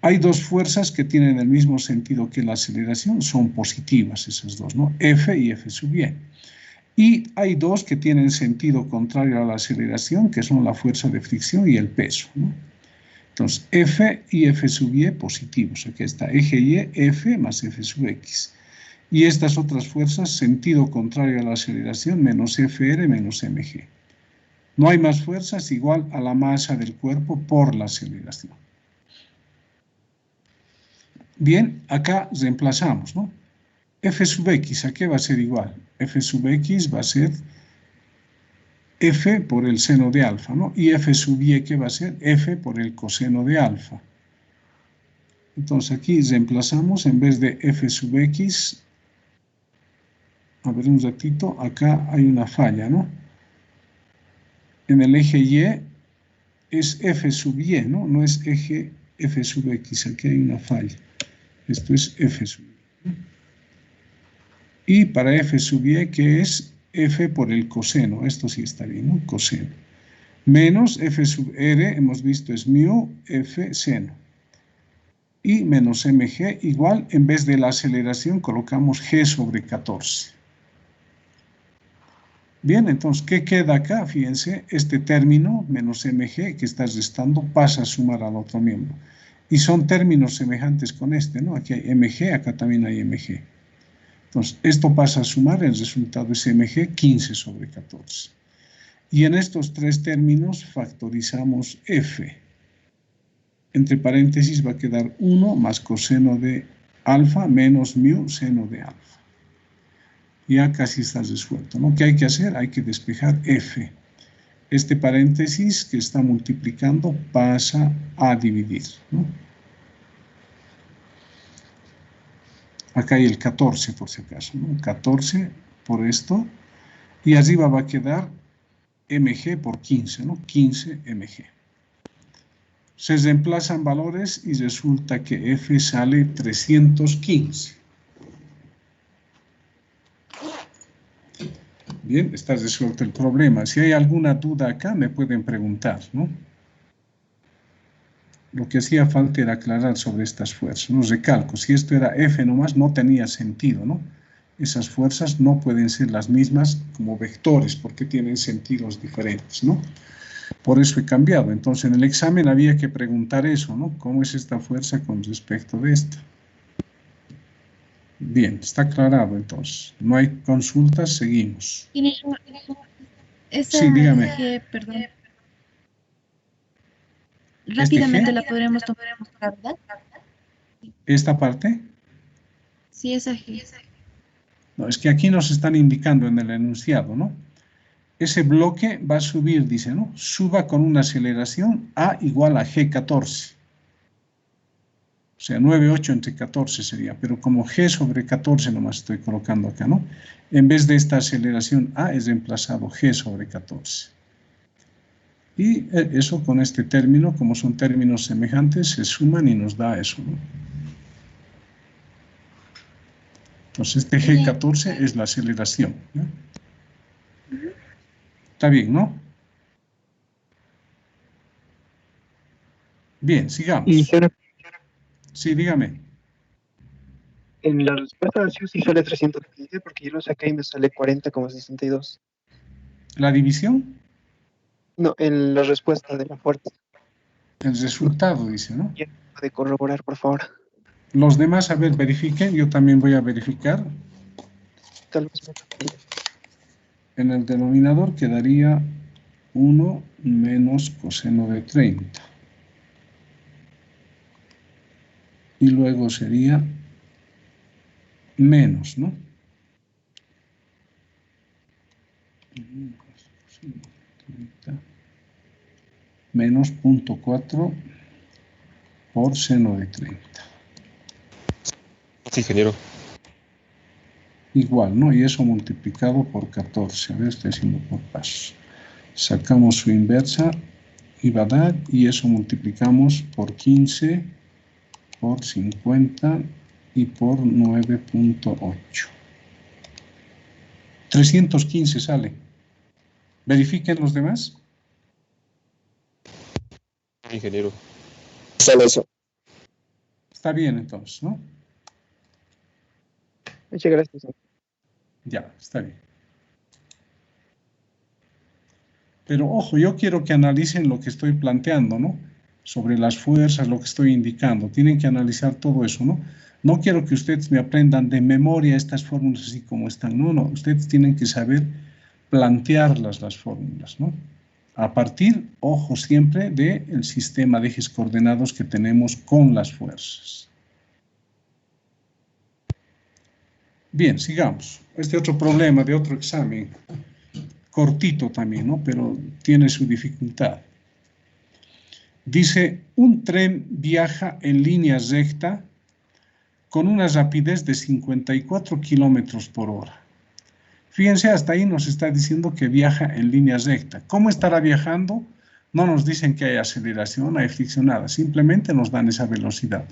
Hay dos fuerzas que tienen el mismo sentido que la aceleración, son positivas esas dos, ¿no? F y F sub Y. Y hay dos que tienen sentido contrario a la aceleración, que son la fuerza de fricción y el peso, ¿no? Entonces, F y F sub Y positivos. Aquí está eje Y, F más F sub X. Y estas otras fuerzas, sentido contrario a la aceleración, menos Fr menos mg. No hay más fuerzas igual a la masa del cuerpo por la aceleración. Bien, acá reemplazamos, ¿no? F sub X, ¿a qué va a ser igual? F sub X va a ser F por el seno de alfa, ¿no? Y F sub Y, ¿qué va a ser? F por el coseno de alfa. Entonces aquí reemplazamos, en vez de F sub X, a ver un ratito, acá hay una falla, ¿no? En el eje Y es F sub Y, ¿no? No es eje F sub X, aquí hay una falla. Esto es F sub Y, ¿no? Y para F sub Y, que es F por el coseno, esto sí está bien, ¿no? Coseno. Menos F sub R, hemos visto, es mu F seno. Y menos mg igual, en vez de la aceleración, colocamos G sobre 14. Bien, entonces, ¿qué queda acá? Fíjense, este término, menos mg, que está restando, pasa a sumar al otro miembro. Y son términos semejantes con este, ¿no? Aquí hay mg, acá también hay mg. Entonces, esto pasa a sumar, el resultado es mg 15 sobre 14. Y en estos tres términos factorizamos f. Entre paréntesis va a quedar 1 más coseno de alfa menos mu seno de alfa. Ya casi está resuelto, ¿no? ¿Qué hay que hacer? Hay que despejar f. Este paréntesis que está multiplicando pasa a dividir, ¿no? Acá hay el 14 por si acaso, ¿no? 14 por esto. Y arriba va a quedar mg por 15, ¿no? 15 mg. Se reemplazan valores y resulta que f sale 315. Bien, está resuelto el problema. Si hay alguna duda acá, me pueden preguntar, ¿no? Lo que hacía falta era aclarar sobre estas fuerzas. No recalco, si esto era f nomás, no tenía sentido, ¿no? Esas fuerzas no pueden ser las mismas como vectores, porque tienen sentidos diferentes, ¿no? Por eso he cambiado. Entonces, en el examen había que preguntar eso, ¿no? ¿Cómo es esta fuerza con respecto de esta? Bien, está aclarado entonces. No hay consultas, seguimos. Esa Sí, dígame. G, perdón. ¿Este Rápidamente G? la podremos tomar, ¿verdad? ¿Esta parte? Sí, esa G. No, es que aquí nos están indicando en el enunciado, ¿no? Ese bloque va a subir, dice, ¿no? Suba con una aceleración A igual a G14. O sea, 9,8 entre 14 sería, pero como G sobre 14 nomás estoy colocando acá, ¿no? En vez de esta aceleración A es reemplazado G sobre 14. Y eso con este término, como son términos semejantes, se suman y nos da eso, ¿no? Entonces, este G14 es la aceleración, ¿no? Está bien, ¿no? Bien, sigamos. Y Sí, dígame. en la respuesta sí sale 315 porque yo lo saqué y me sale 40,62. ¿La división? No, en la respuesta de la fuerza. El resultado, dice, ¿no? ¿Quién puede corroborar, por favor? Los demás, a ver, verifiquen. Yo también voy a verificar. Tal vez me... En el denominador quedaría 1 menos coseno de 30. Y luego sería menos, ¿no? Menos 0.4 por seno de 30. Sí, ingeniero. Igual, ¿no? Y eso multiplicado por 14. A ver, estoy haciendo por pasos. Sacamos su inversa y va a dar, y eso multiplicamos por 15, por 50 y por 9.8. 315 sale. Verifiquen los demás. Ingeniero. Sale eso. Está bien entonces, ¿no? Muchas gracias. Ya, está bien. Pero ojo, yo quiero que analicen lo que estoy planteando, ¿no? Sobre las fuerzas, lo que estoy indicando. Tienen que analizar todo eso, ¿no? No quiero que ustedes me aprendan de memoria estas fórmulas así como están. No, no. Ustedes tienen que saber plantearlas, las fórmulas, ¿no? A partir, ojo, siempre del sistema de ejes coordenados que tenemos con las fuerzas. Bien, sigamos. Este otro problema de otro examen, cortito también, ¿no? Pero tiene su dificultad. Dice, un tren viaja en línea recta con una rapidez de 54 kilómetros por hora. Fíjense, hasta ahí nos está diciendo que viaja en línea recta. ¿Cómo estará viajando? No nos dicen que hay aceleración, hay fricción, nada. Simplemente nos dan esa velocidad.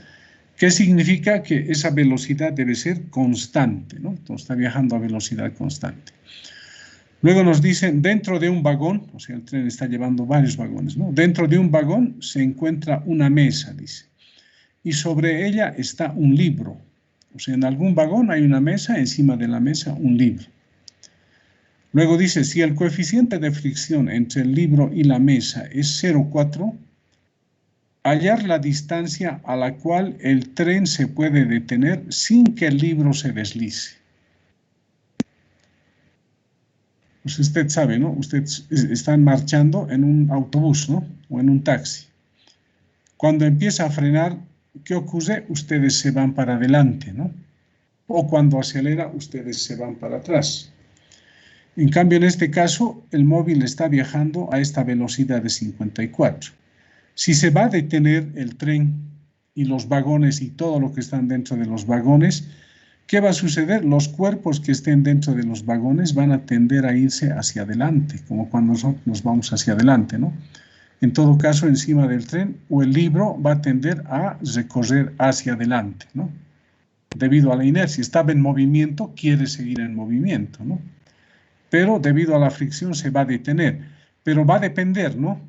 ¿Qué significa? Que esa velocidad debe ser constante, ¿no? Entonces está viajando a velocidad constante. Luego nos dicen, dentro de un vagón, o sea, el tren está llevando varios vagones, ¿no? Dentro de un vagón se encuentra una mesa, dice, y sobre ella está un libro. O sea, en algún vagón hay una mesa, encima de la mesa un libro. Luego dice, si el coeficiente de fricción entre el libro y la mesa es 0,4, hallar la distancia a la cual el tren se puede detener sin que el libro se deslice. Pues usted sabe, ¿no? Ustedes están marchando en un autobús, ¿no? O en un taxi. Cuando empieza a frenar, ¿qué ocurre? Ustedes se van para adelante, ¿no? O cuando acelera, ustedes se van para atrás. En cambio, en este caso, el móvil está viajando a esta velocidad de 54. Si se va a detener el tren y los vagones y todo lo que están dentro de los vagones, ¿qué va a suceder? Los cuerpos que estén dentro de los vagones van a tender a irse hacia adelante, como cuando nosotros nos vamos hacia adelante, ¿no? En todo caso, encima del tren o el libro va a tender a recorrer hacia adelante, ¿no? Debido a la inercia, estaba en movimiento, quiere seguir en movimiento, ¿no? Pero debido a la fricción se va a detener. Pero va a depender, ¿no?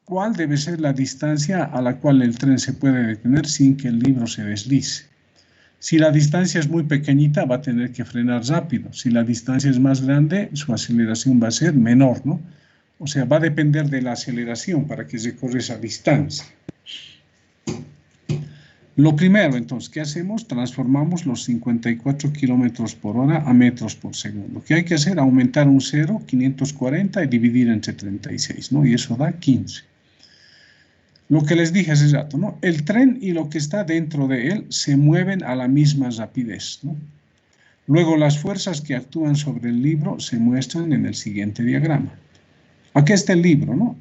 ¿Cuál debe ser la distancia a la cual el tren se puede detener sin que el libro se deslice? Si la distancia es muy pequeñita, va a tener que frenar rápido. Si la distancia es más grande, su aceleración va a ser menor, ¿no? O sea, va a depender de la aceleración para que se corra esa distancia. Lo primero, entonces, ¿qué hacemos? Transformamos los 54 kilómetros por hora a metros por segundo. ¿Qué hay que hacer? Aumentar un 0, 540, y dividir entre 36, ¿no? Y eso da 15. Lo que les dije hace rato, ¿no? El tren y lo que está dentro de él se mueven a la misma rapidez, ¿no? Luego, las fuerzas que actúan sobre el libro se muestran en el siguiente diagrama. Aquí está el libro, ¿no?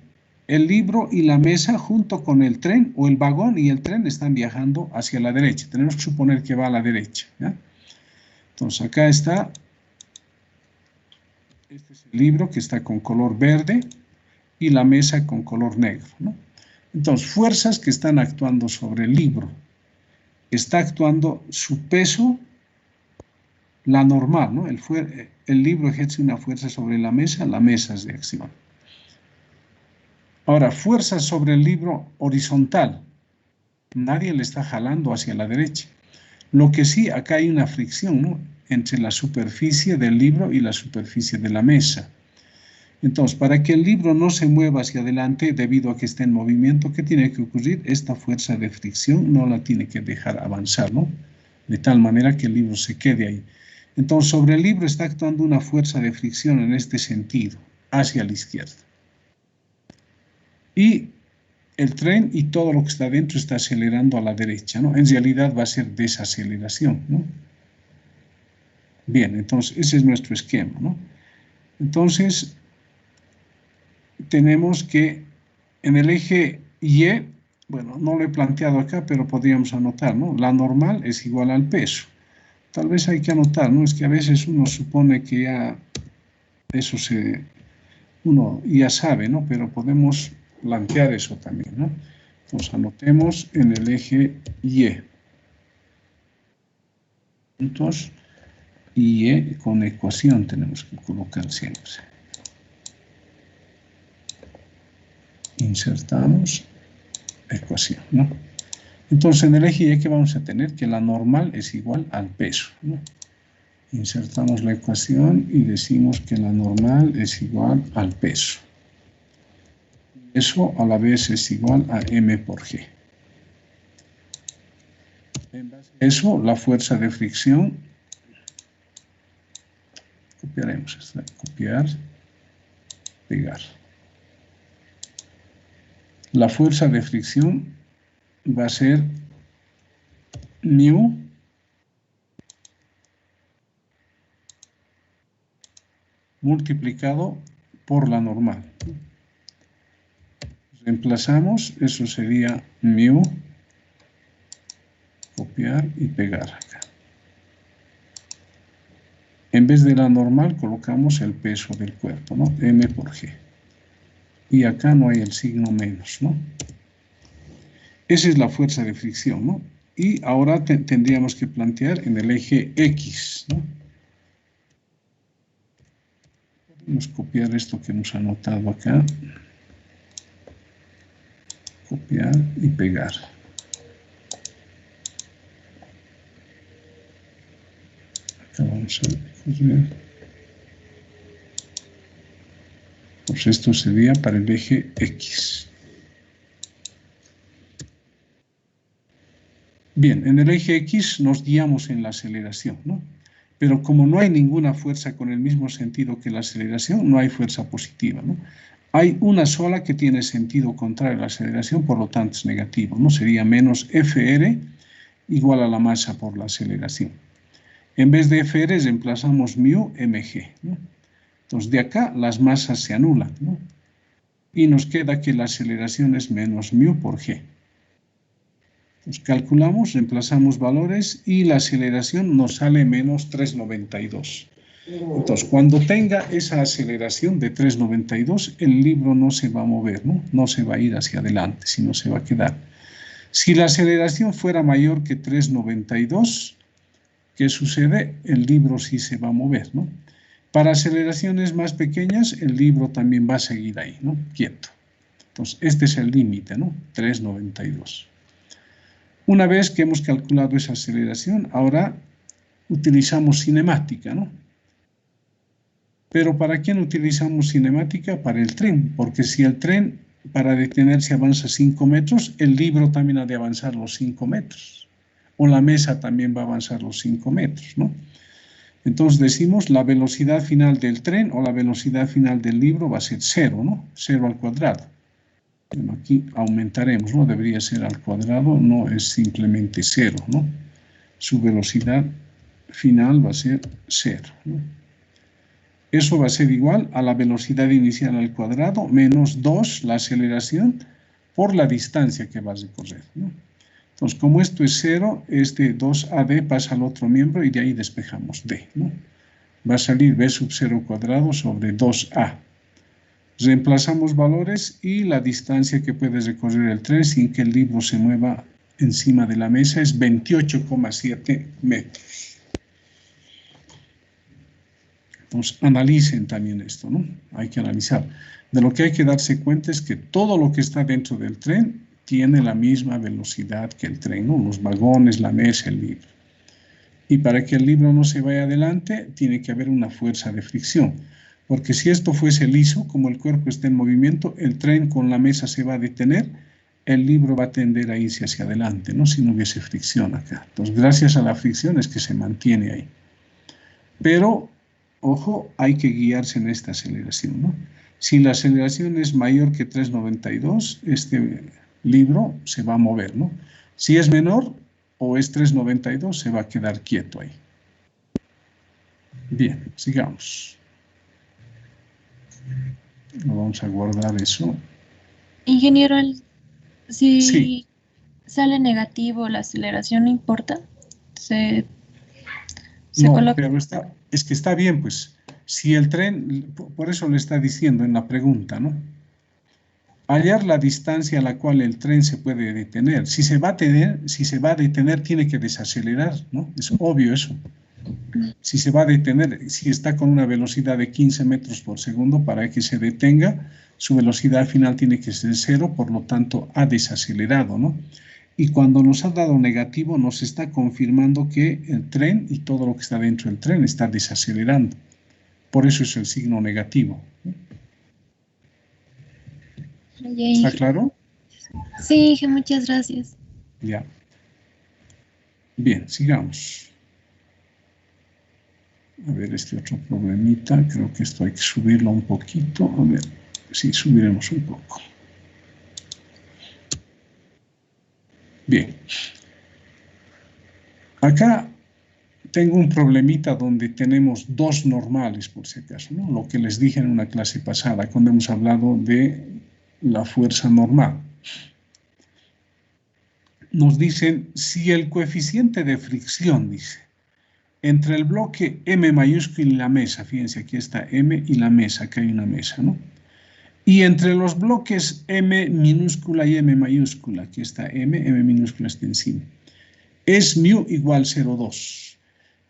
El libro y la mesa junto con el tren, o el vagón y el tren, están viajando hacia la derecha. Tenemos que suponer que va a la derecha, ¿ya? Entonces, acá está, este es el libro que está con color verde y la mesa con color negro, ¿no? Entonces, fuerzas que están actuando sobre el libro. Está actuando su peso, la normal, ¿no? El libro ejerce una fuerza sobre la mesa es de acción. Ahora, fuerza sobre el libro horizontal. Nadie le está jalando hacia la derecha. Lo que sí, acá hay una fricción, ¿no? Entre la superficie del libro y la superficie de la mesa. Entonces, para que el libro no se mueva hacia adelante debido a que está en movimiento, ¿qué tiene que ocurrir? Esta fuerza de fricción no la tiene que dejar avanzar, ¿no? De tal manera que el libro se quede ahí. Entonces, sobre el libro está actuando una fuerza de fricción en este sentido, hacia la izquierda. Y el tren y todo lo que está dentro está acelerando a la derecha, ¿no? En realidad va a ser desaceleración, ¿no? Bien, entonces ese es nuestro esquema, ¿no? Entonces, tenemos que en el eje Y, bueno, no lo he planteado acá, pero podríamos anotar, ¿no? La normal es igual al peso. Tal vez hay que anotar, ¿no? Es que a veces uno supone que ya eso uno ya sabe, ¿no? Pero podemos plantear eso también, ¿no? Entonces anotemos en el eje Y. Puntos Y con ecuación tenemos que colocar siempre. Insertamos ecuación, ¿no? Entonces en el eje Y, ¿qué vamos a tener? Que la normal es igual al peso, ¿no? Insertamos la ecuación y decimos que la normal es igual al peso. Eso a la vez es igual a M por G. En base a eso, la fuerza de fricción, copiaremos esta, copiar, pegar. La fuerza de fricción va a ser μ multiplicado por la normal. Reemplazamos, eso sería μ, copiar y pegar acá. En vez de la normal colocamos el peso del cuerpo, ¿no? M por G. Y acá no hay el signo menos, ¿no? Esa es la fuerza de fricción, ¿no? Y ahora tendríamos que plantear en el eje X, ¿no? Vamos a copiar esto que hemos anotado acá. Copiar y pegar. Acá vamos a ver. Pues esto sería para el eje X. Bien, en el eje X nos guiamos en la aceleración, ¿no? Pero como no hay ninguna fuerza con el mismo sentido que la aceleración, no hay fuerza positiva, ¿no? Hay una sola que tiene sentido contrario a la aceleración, por lo tanto es negativo, ¿no? Sería menos Fr igual a la masa por la aceleración. En vez de Fr reemplazamos μ mg, ¿no? Entonces de acá las masas se anulan, ¿no? Y nos queda que la aceleración es menos μ por g. Entonces calculamos, reemplazamos valores y la aceleración nos sale menos 3,92. Entonces, cuando tenga esa aceleración de 3,92, el libro no se va a mover, ¿no? No se va a ir hacia adelante, sino se va a quedar. Si la aceleración fuera mayor que 3,92, ¿qué sucede? El libro sí se va a mover, ¿no? Para aceleraciones más pequeñas, el libro también va a seguir ahí, ¿no? Quieto. Entonces, este es el límite, ¿no? 3,92. Una vez que hemos calculado esa aceleración, ahora utilizamos cinemática, ¿no? Pero ¿para quién utilizamos cinemática? Para el tren, porque si el tren para detenerse avanza 5 metros, el libro también ha de avanzar los 5 metros. O la mesa también va a avanzar los 5 metros, ¿no? Entonces decimos la velocidad final del tren o la velocidad final del libro va a ser 0, ¿no? 0 al cuadrado. Bueno, aquí aumentaremos, ¿no? Debería ser al cuadrado, no es simplemente 0, ¿no? Su velocidad final va a ser 0, ¿no? Eso va a ser igual a la velocidad inicial al cuadrado menos 2, la aceleración, por la distancia que va a recorrer, ¿no? Entonces, como esto es 0, este 2AD pasa al otro miembro y de ahí despejamos D, ¿no? Va a salir B sub 0 cuadrado sobre 2A. Reemplazamos valores y la distancia que puede recorrer el tren sin que el libro se mueva encima de la mesa es 28,7 metros. Entonces, analicen también esto, ¿no? Hay que analizar. De lo que hay que darse cuenta es que todo lo que está dentro del tren tiene la misma velocidad que el tren, ¿no? Los vagones, la mesa, el libro. Y para que el libro no se vaya adelante, tiene que haber una fuerza de fricción. Porque si esto fuese liso, como el cuerpo está en movimiento, el tren con la mesa se va a detener, el libro va a tender a irse hacia adelante, ¿no? Si no hubiese fricción acá. Entonces, gracias a la fricción es que se mantiene ahí. Pero ojo, hay que guiarse en esta aceleración, ¿no? Si la aceleración es mayor que 3,92, este libro se va a mover, ¿no? Si es menor o es 3,92, se va a quedar quieto ahí. Bien, sigamos. Vamos a guardar eso. Ingeniero, si Sí. sale negativo la aceleración, ¿no importa? Se No, coloca. pero es que está bien, pues. Si el tren, por eso le está diciendo en la pregunta, ¿no? Hallar la distancia a la cual el tren se puede detener. Si se va a detener, tiene que desacelerar, ¿no? Es obvio eso. Si se va a detener, si está con una velocidad de 15 metros por segundo, para que se detenga, su velocidad final tiene que ser 0, por lo tanto ha desacelerado, ¿no? Y cuando nos ha dado negativo, nos está confirmando que el tren y todo lo que está dentro del tren está desacelerando. Por eso es el signo negativo. ¿Está claro? Sí, muchas gracias. Ya. Bien, sigamos. A ver, este otro problemita, creo que esto hay que subirlo un poquito. A ver, sí, subiremos un poco. Bien. Acá tengo un problemita donde tenemos dos normales, por si acaso, ¿no? Lo que les dije en una clase pasada, cuando hemos hablado de la fuerza normal. Nos dicen, si el coeficiente de fricción, dice, entre el bloque M mayúscula y la mesa, fíjense, aquí está M y la mesa, acá hay una mesa, ¿no? Y entre los bloques M minúscula y M mayúscula, aquí está M minúscula está encima, es μ igual 0,2.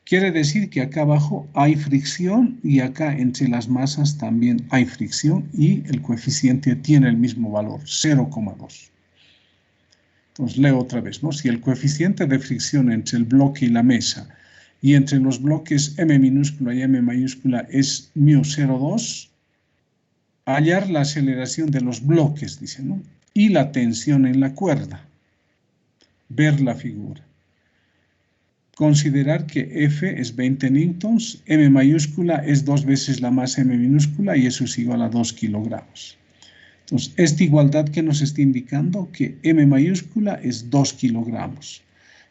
Quiere decir que acá abajo hay fricción y acá entre las masas también hay fricción y el coeficiente tiene el mismo valor, 0,2. Entonces leo otra vez, ¿no? Si el coeficiente de fricción entre el bloque y la mesa y entre los bloques M minúscula y M mayúscula es μ 0,2, hallar la aceleración de los bloques, dice, ¿no? Y la tensión en la cuerda. Ver la figura. considerar que F es 20 newtons, M mayúscula es 2 veces la masa M minúscula y eso es igual a 2 kilogramos. Entonces, esta igualdad que nos está indicando que M mayúscula es 2 kilogramos.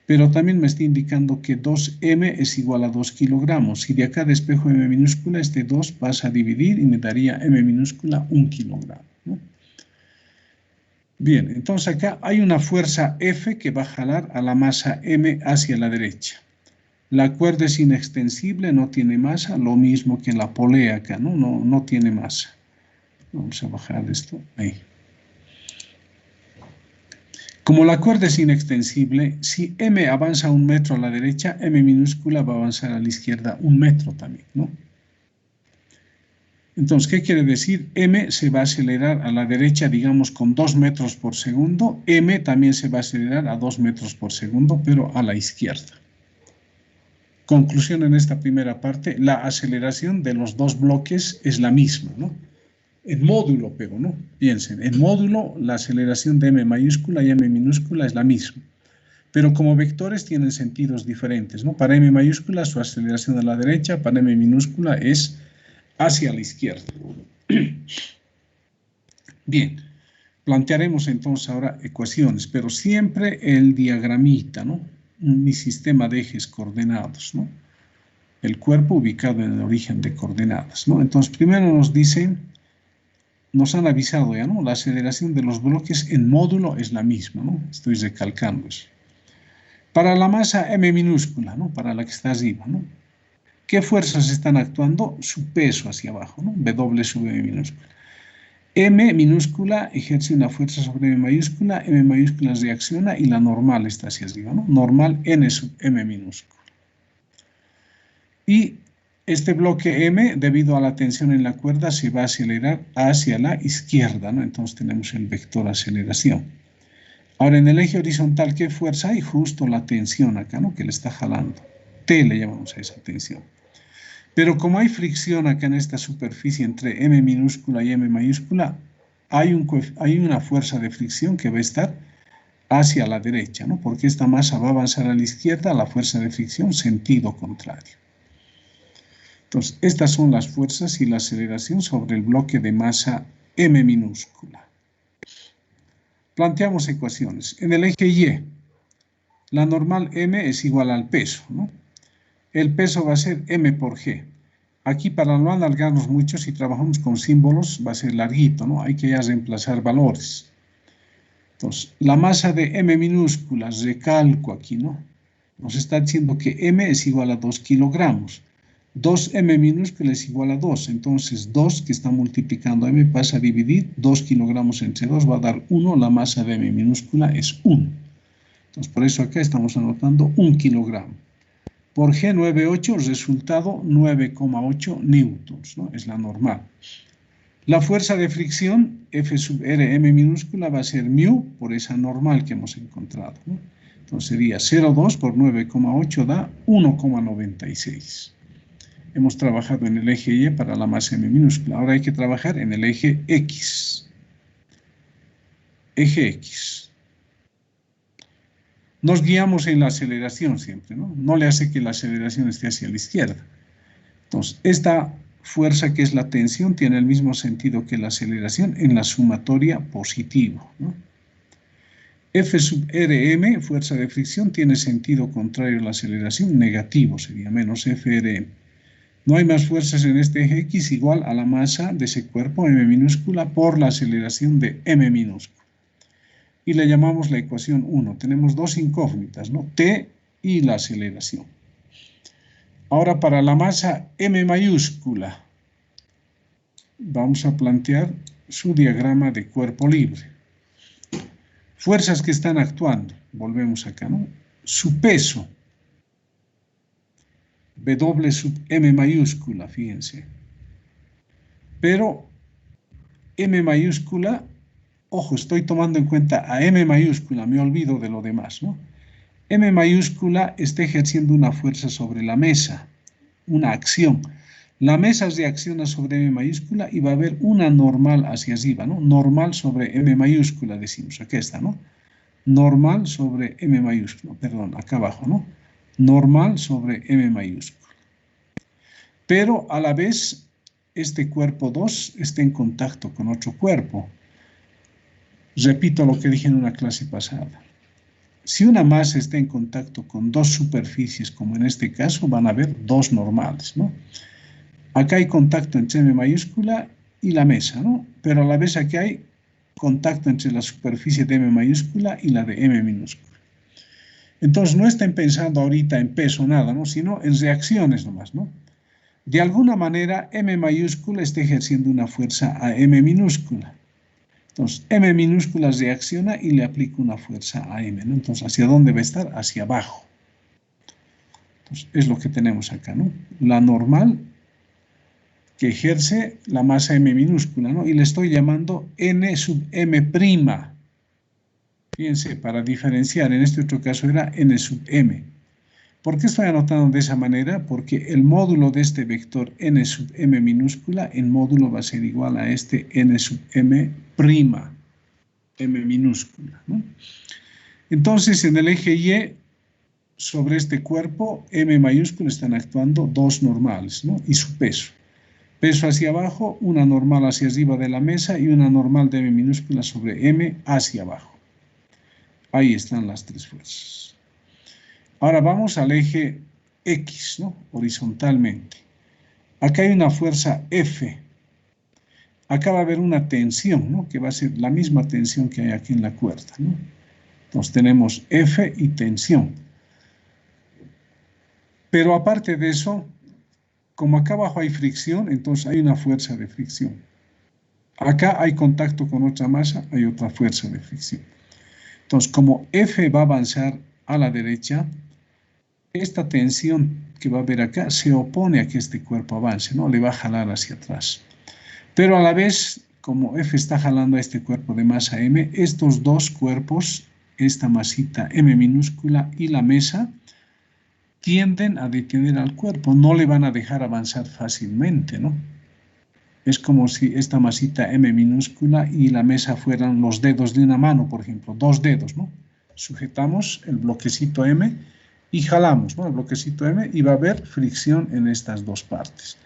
Pero también me está indicando que 2M es igual a 2 kilogramos. Y de acá despejo M minúscula, este 2 pasa a dividir y me daría M minúscula 1 kilogramo, ¿no? Bien, entonces acá hay una fuerza F que va a jalar a la masa M hacia la derecha. La cuerda es inextensible, no tiene masa, lo mismo que la polea acá, ¿no? No tiene masa. Vamos a bajar esto ahí. Como la cuerda es inextensible, si M avanza 1 metro a la derecha, M minúscula va a avanzar a la izquierda 1 metro también, ¿no? Entonces, ¿qué quiere decir? M se va a acelerar a la derecha, digamos, con 2 metros por segundo. M también se va a acelerar a 2 metros por segundo, pero a la izquierda. Conclusión en esta primera parte, la aceleración de los dos bloques es la misma, ¿no? En módulo, pero no. Piensen, en módulo la aceleración de M mayúscula y M minúscula es la misma. Pero como vectores tienen sentidos diferentes, ¿no? Para M mayúscula su aceleración a la derecha, para M minúscula es hacia la izquierda. Bien, plantearemos entonces ahora ecuaciones, pero siempre el diagramita, ¿no? Mi sistema de ejes coordenados, ¿no? El cuerpo ubicado en el origen de coordenadas, ¿no? Entonces, primero nos dicen, nos han avisado ya, ¿no? La aceleración de los bloques en módulo es la misma, ¿no? Estoy recalcando eso. Para la masa M minúscula, ¿no? Para la que está arriba, ¿no? ¿Qué fuerzas están actuando? Su peso hacia abajo, ¿no? W sobre M minúscula. M minúscula ejerce una fuerza sobre M mayúscula reacciona y la normal está hacia arriba, ¿no? Normal N sub M minúscula. Y este bloque M, debido a la tensión en la cuerda, se va a acelerar hacia la izquierda, ¿no? Entonces tenemos el vector aceleración. Ahora, en el eje horizontal, ¿qué fuerza hay? Justo la tensión acá, ¿no? Que le está jalando. T le llamamos a esa tensión. Pero como hay fricción acá en esta superficie entre M minúscula y M mayúscula, hay una fuerza de fricción que va a estar hacia la derecha, ¿no? Porque esta masa va a avanzar a la izquierda, la fuerza de fricción, sentido contrario. Entonces, estas son las fuerzas y la aceleración sobre el bloque de masa M minúscula. Planteamos ecuaciones. En el eje Y, la normal M es igual al peso, ¿no? El peso va a ser M por G. Aquí, para no alargarnos mucho, si trabajamos con símbolos, va a ser larguito, ¿no? Hay que ya reemplazar valores. Entonces, la masa de M minúscula, recalco aquí, ¿no? Nos está diciendo que M es igual a 2 kilogramos. 2M minúscula es igual a 2. Entonces, 2 que está multiplicando M pasa a dividir. 2 kilogramos entre 2 va a dar 1. La masa de M minúscula es 1. Entonces, por eso acá estamos anotando 1 kilogramo. Por G 9,8, resultado 9,8 newtons, ¿no? Es la normal. La fuerza de fricción, F sub R M minúscula, va a ser mu por esa normal que hemos encontrado, ¿no? Entonces sería 0,2 por 9,8 da 1,96. Hemos trabajado en el eje Y para la masa M minúscula. Ahora hay que trabajar en el eje X. Eje X. Nos guiamos en la aceleración siempre, ¿no? No le hace que la aceleración esté hacia la izquierda. Entonces, esta fuerza que es la tensión tiene el mismo sentido que la aceleración en la sumatoria positivo, ¿no? F sub Rm, fuerza de fricción, tiene sentido contrario a la aceleración, negativo, sería menos FRM. No hay más fuerzas en este eje X igual a la masa de ese cuerpo M minúscula por la aceleración de M minúscula. Y le llamamos la ecuación 1. Tenemos dos incógnitas, ¿no? T y la aceleración. Ahora, para la masa M mayúscula, vamos a plantear su diagrama de cuerpo libre. Fuerzas que están actuando. Volvemos acá, ¿no? Su peso. W sub M mayúscula, fíjense. Pero M mayúscula, ojo, estoy tomando en cuenta a M mayúscula, me olvido de lo demás, ¿no? M mayúscula está ejerciendo una fuerza sobre la mesa, una acción. La mesa reacciona sobre M mayúscula y va a haber una normal hacia arriba, ¿no? Normal sobre M mayúscula, decimos, aquí está, ¿no? Normal sobre M mayúscula, perdón, acá abajo, ¿no? normal sobre M mayúscula. Pero a la vez, este cuerpo 2 está en contacto con otro cuerpo. Repito lo que dije en una clase pasada. Si una masa está en contacto con dos superficies, como en este caso, van a haber dos normales, ¿no? Acá hay contacto entre M mayúscula y la mesa, ¿no? Pero a la vez aquí hay contacto entre la superficie de M mayúscula y la de M minúscula. Entonces no estén pensando ahorita en peso, nada, ¿no? Sino en reacciones nomás, ¿no? De alguna manera, M mayúscula está ejerciendo una fuerza a M minúscula. Entonces, M minúscula reacciona y le aplica una fuerza a M, ¿no? Entonces, ¿hacia dónde va a estar? Hacia abajo. Entonces, es lo que tenemos acá, ¿no? La normal que ejerce la masa M minúscula, ¿no? Y le estoy llamando N sub M'. Fíjense, para diferenciar, en este otro caso era N sub M. ¿Por qué estoy anotando de esa manera? Porque el módulo de este vector N sub M minúscula, en módulo va a ser igual a este N sub M', M minúscula, ¿no? Entonces, en el eje Y, sobre este cuerpo, M mayúscula están actuando dos normales, ¿no? Y su peso. Peso hacia abajo, una normal hacia arriba de la mesa y una normal de M minúscula sobre M hacia abajo. Ahí están las tres fuerzas. Ahora vamos al eje X, ¿no? Horizontalmente. Acá hay una fuerza F. Acá va a haber una tensión, ¿no? Que va a ser la misma tensión que hay aquí en la cuerda, ¿no? Entonces tenemos F y tensión. Pero aparte de eso, como acá abajo hay fricción, entonces hay una fuerza de fricción. Acá hay contacto con otra masa, hay otra fuerza de fricción. Entonces, como F va a avanzar a la derecha, esta tensión que va a haber acá se opone a que este cuerpo avance, ¿no? Le va a jalar hacia atrás. Pero a la vez, como F está jalando a este cuerpo de masa M, estos dos cuerpos, esta masita M minúscula y la mesa, tienden a detener al cuerpo, no le van a dejar avanzar fácilmente, ¿no? Es como si esta masita M minúscula y la mesa fueran los dedos de una mano, por ejemplo, dos dedos, ¿no? Sujetamos el bloquecito M y jalamos, ¿no? El bloquecito M y va a haber fricción en estas dos partes.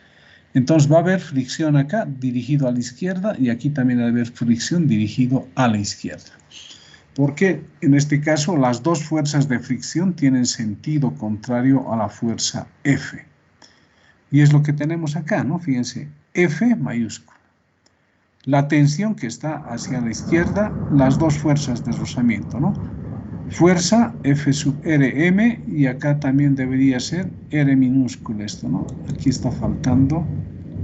Entonces va a haber fricción acá dirigido a la izquierda y aquí también va a haber fricción dirigido a la izquierda. Porque en este caso las dos fuerzas de fricción tienen sentido contrario a la fuerza F. Y es lo que tenemos acá, ¿no? Fíjense, F mayúscula. La tensión que está hacia la izquierda, las dos fuerzas de rozamiento, ¿no? Fuerza F sub RM y acá también debería ser R minúscula esto, ¿no? Aquí está faltando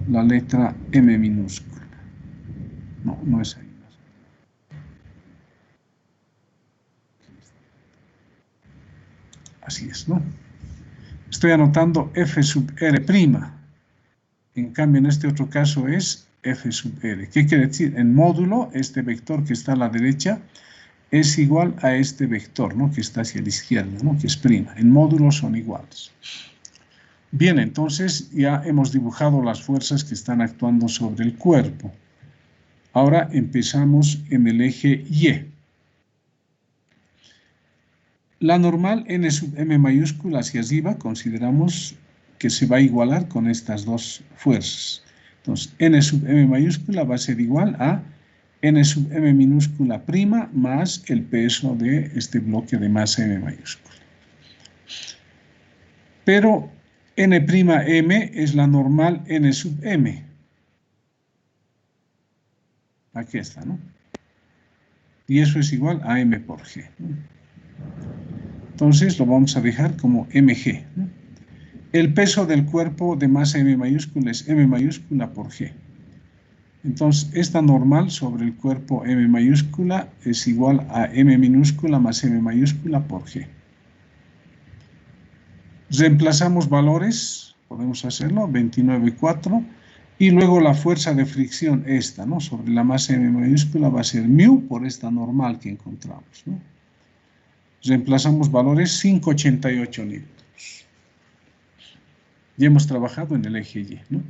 la letra M minúscula. No, no es ahí. Así es, ¿no? Estoy anotando F sub R'. En cambio, en este otro caso es F sub R. ¿Qué quiere decir? En módulo, este vector que está a la derecha es igual a este vector, ¿no? Que está hacia la izquierda, ¿no? Que es prima. En módulo son iguales. Bien, entonces ya hemos dibujado las fuerzas que están actuando sobre el cuerpo. Ahora empezamos en el eje Y. La normal N sub M mayúscula hacia arriba consideramos que se va a igualar con estas dos fuerzas. Entonces, N sub M mayúscula va a ser igual a N sub M minúscula prima más el peso de este bloque de masa M mayúscula. Pero N'M es la normal N sub M. Aquí está, ¿no? Y eso es igual a M por G, ¿no? Entonces lo vamos a dejar como mg, ¿no? El peso del cuerpo de masa M mayúscula es M mayúscula por G. Entonces esta normal sobre el cuerpo M mayúscula es igual a M minúscula más M mayúscula por G. Reemplazamos valores, podemos hacerlo, 29,4, y luego la fuerza de fricción esta, ¿no? Sobre la masa M mayúscula va a ser μ por esta normal que encontramos, ¿no? Reemplazamos valores 5,88 newtons. Ya hemos trabajado en el eje Y, ¿no?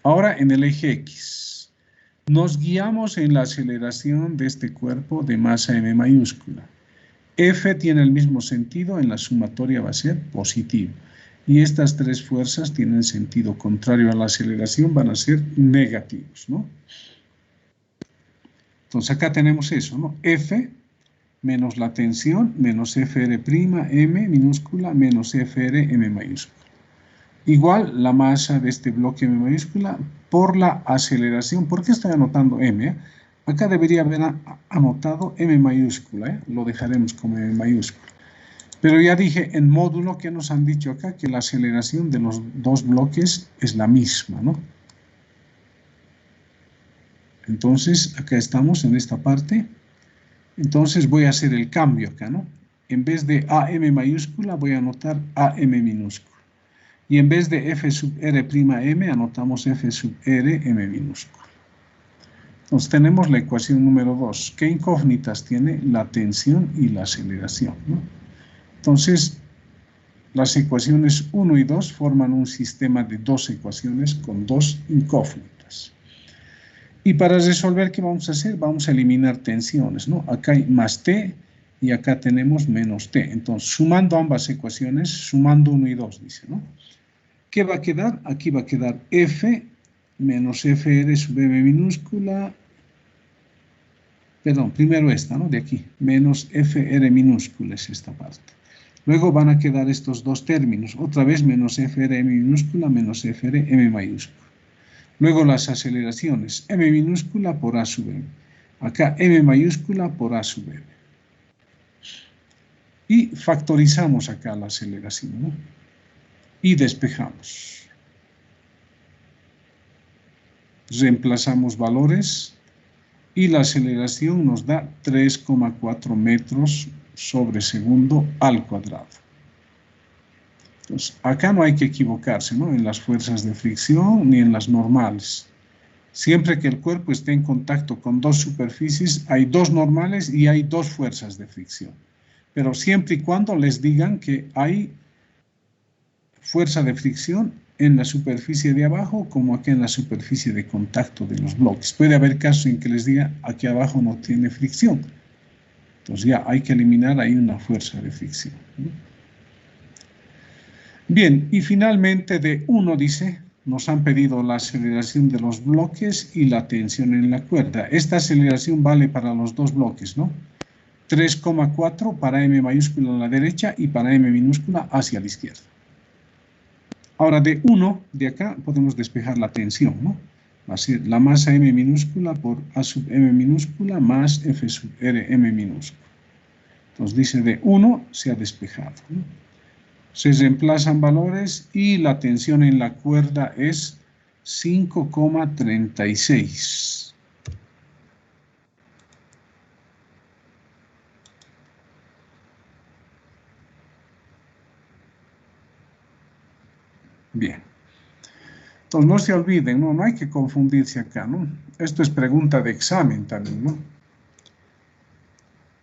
Ahora en el eje X. Nos guiamos en la aceleración de este cuerpo de masa M mayúscula. F tiene el mismo sentido, en la sumatoria va a ser positivo. Y estas tres fuerzas tienen sentido contrario a la aceleración, van a ser negativos, ¿no? Entonces acá tenemos eso, ¿no? F menos la tensión menos FR' M minúscula menos FR M mayúscula. Igual la masa de este bloque M mayúscula por la aceleración. ¿Por qué estoy anotando M? Acá debería haber anotado M mayúscula, ¿eh? Lo dejaremos como M mayúscula. Pero ya dije en módulo que nos han dicho acá que la aceleración de los dos bloques es la misma, ¿no? Entonces, acá estamos en esta parte. Entonces voy a hacer el cambio acá, ¿no? En vez de AM mayúscula voy a anotar AM minúscula. Y en vez de F sub R' M, anotamos F sub R M minúscula. Entonces tenemos la ecuación número 2. ¿Qué incógnitas tiene? La tensión y la aceleración, ¿no? Entonces, las ecuaciones 1 y 2 forman un sistema de dos ecuaciones con dos incógnitas. Y para resolver, ¿qué vamos a hacer? Vamos a eliminar tensiones, ¿no? Acá hay más T y acá tenemos menos T. Entonces, sumando ambas ecuaciones, sumando 1 y 2, dice, ¿no? ¿Qué va a quedar? Aquí va a quedar F menos FR sub M minúscula. Perdón, primero esta, ¿no? De aquí. Menos FR minúscula es esta parte. Luego van a quedar estos dos términos. Otra vez menos FR minúscula menos FR M mayúscula. Luego las aceleraciones. M minúscula por A sub M. Acá M mayúscula por A sub M. Y factorizamos acá la aceleración, ¿no? Y despejamos. Reemplazamos valores y la aceleración nos da 3,4 metros sobre segundo al cuadrado. Entonces, acá no hay que equivocarse, ¿no? En las fuerzas de fricción ni en las normales. Siempre que el cuerpo esté en contacto con dos superficies, hay dos normales y hay dos fuerzas de fricción. Pero siempre y cuando les digan que hay fuerza de fricción en la superficie de abajo como aquí en la superficie de contacto de los bloques. Puede haber casos en que les diga aquí abajo no tiene fricción. Entonces ya hay que eliminar ahí una fuerza de fricción, ¿no? Bien, y finalmente de 1 dice, nos han pedido la aceleración de los bloques y la tensión en la cuerda. Esta aceleración vale para los dos bloques, ¿no? 3,4 para M mayúscula a la derecha y para M minúscula hacia la izquierda. Ahora de 1, de acá, podemos despejar la tensión, ¿no? Va a ser la masa M minúscula por A sub M minúscula más F sub R M minúscula. Entonces dice de 1 se ha despejado, ¿no? Se reemplazan valores y la tensión en la cuerda es 5,36. Bien. Entonces no se olviden, ¿no? No hay que confundirse acá, ¿no? Esto es pregunta de examen también, ¿no?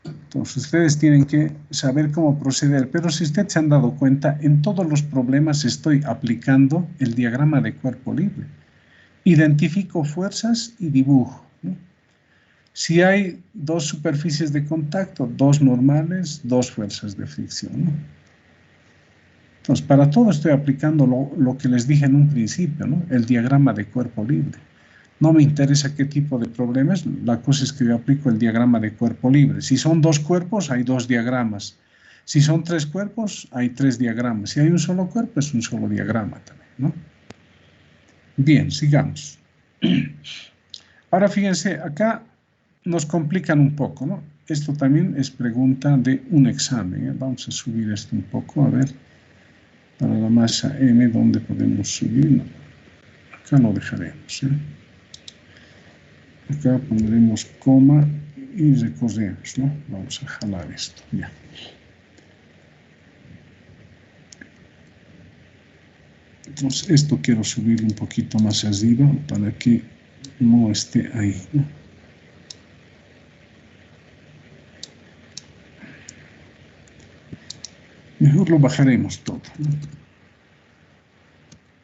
Entonces ustedes tienen que saber cómo proceder, pero si ustedes se han dado cuenta, en todos los problemas estoy aplicando el diagrama de cuerpo libre. Identifico fuerzas y dibujo, ¿no? Si hay dos superficies de contacto, dos normales, dos fuerzas de fricción, ¿no? Entonces, para todo estoy aplicando lo que les dije en un principio, ¿no? El diagrama de cuerpo libre. No me interesa qué tipo de problemas, la cosa es que yo aplico el diagrama de cuerpo libre. Si son dos cuerpos, hay dos diagramas. Si son tres cuerpos, hay tres diagramas. Si hay un solo cuerpo, es un solo diagrama también, ¿no? Bien, sigamos. Ahora fíjense, acá nos complican un poco, ¿no? Esto también es pregunta de un examen, ¿eh? Vamos a subir esto un poco, a ver. Para la masa M, ¿dónde podemos subir? No. Acá lo dejaremos, ¿eh? Acá pondremos coma y recorremos, ¿no? Vamos a jalar esto, ya. Entonces, esto quiero subir un poquito más arriba para que no esté ahí, ¿no? Mejor lo bajaremos todo, ¿no?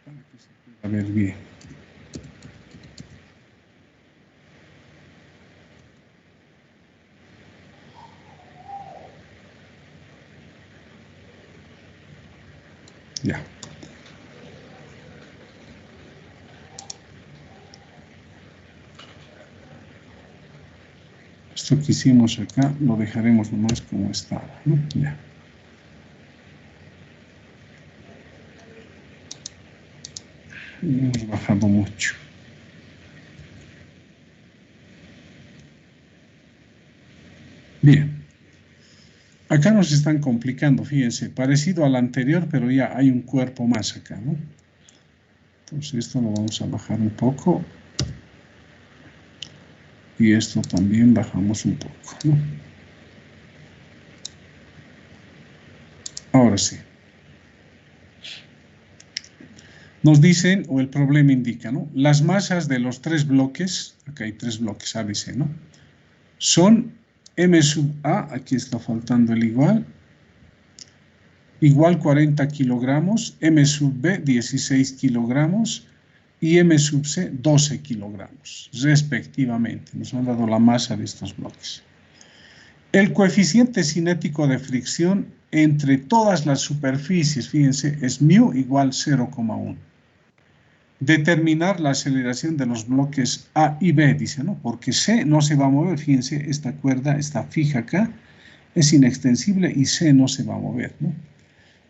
Para que se pueda ver bien. Ya. Esto que hicimos acá lo dejaremos nomás como estaba, ¿no? Ya. Hemos bajado mucho. Bien. Acá nos están complicando, fíjense, parecido al anterior, pero ya hay un cuerpo más acá, ¿no? Entonces esto lo vamos a bajar un poco. Y esto también bajamos un poco, ¿no? Ahora sí. Nos dicen, o el problema indica, ¿no? Las masas de los tres bloques, acá hay tres bloques A, B, C, ¿no? Son M sub A, aquí está faltando el igual 40 kilogramos, M sub B 16 kilogramos y M sub C 12 kilogramos, respectivamente. Nos han dado la masa de estos bloques. El coeficiente cinético de fricción entre todas las superficies, fíjense, es μ igual 0,1. Determinar la aceleración de los bloques A y B, dice, ¿no? Porque C no se va a mover, fíjense, esta cuerda está fija acá, es inextensible y C no se va a mover, ¿no?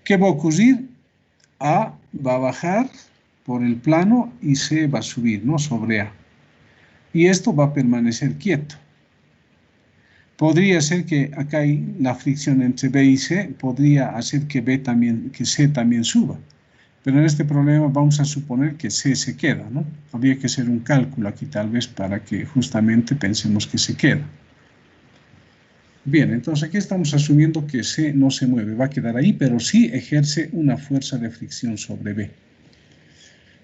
¿Qué va a ocurrir? A va a bajar por el plano y C va a subir, ¿no? Sobre A. Y esto va a permanecer quieto. Podría ser que acá hay la fricción entre B y C, podría hacer que C también suba. Pero en este problema vamos a suponer que C se queda, ¿no? Habría que hacer un cálculo aquí tal vez para que justamente pensemos que se queda. Bien, entonces aquí estamos asumiendo que C no se mueve, va a quedar ahí, pero sí ejerce una fuerza de fricción sobre B.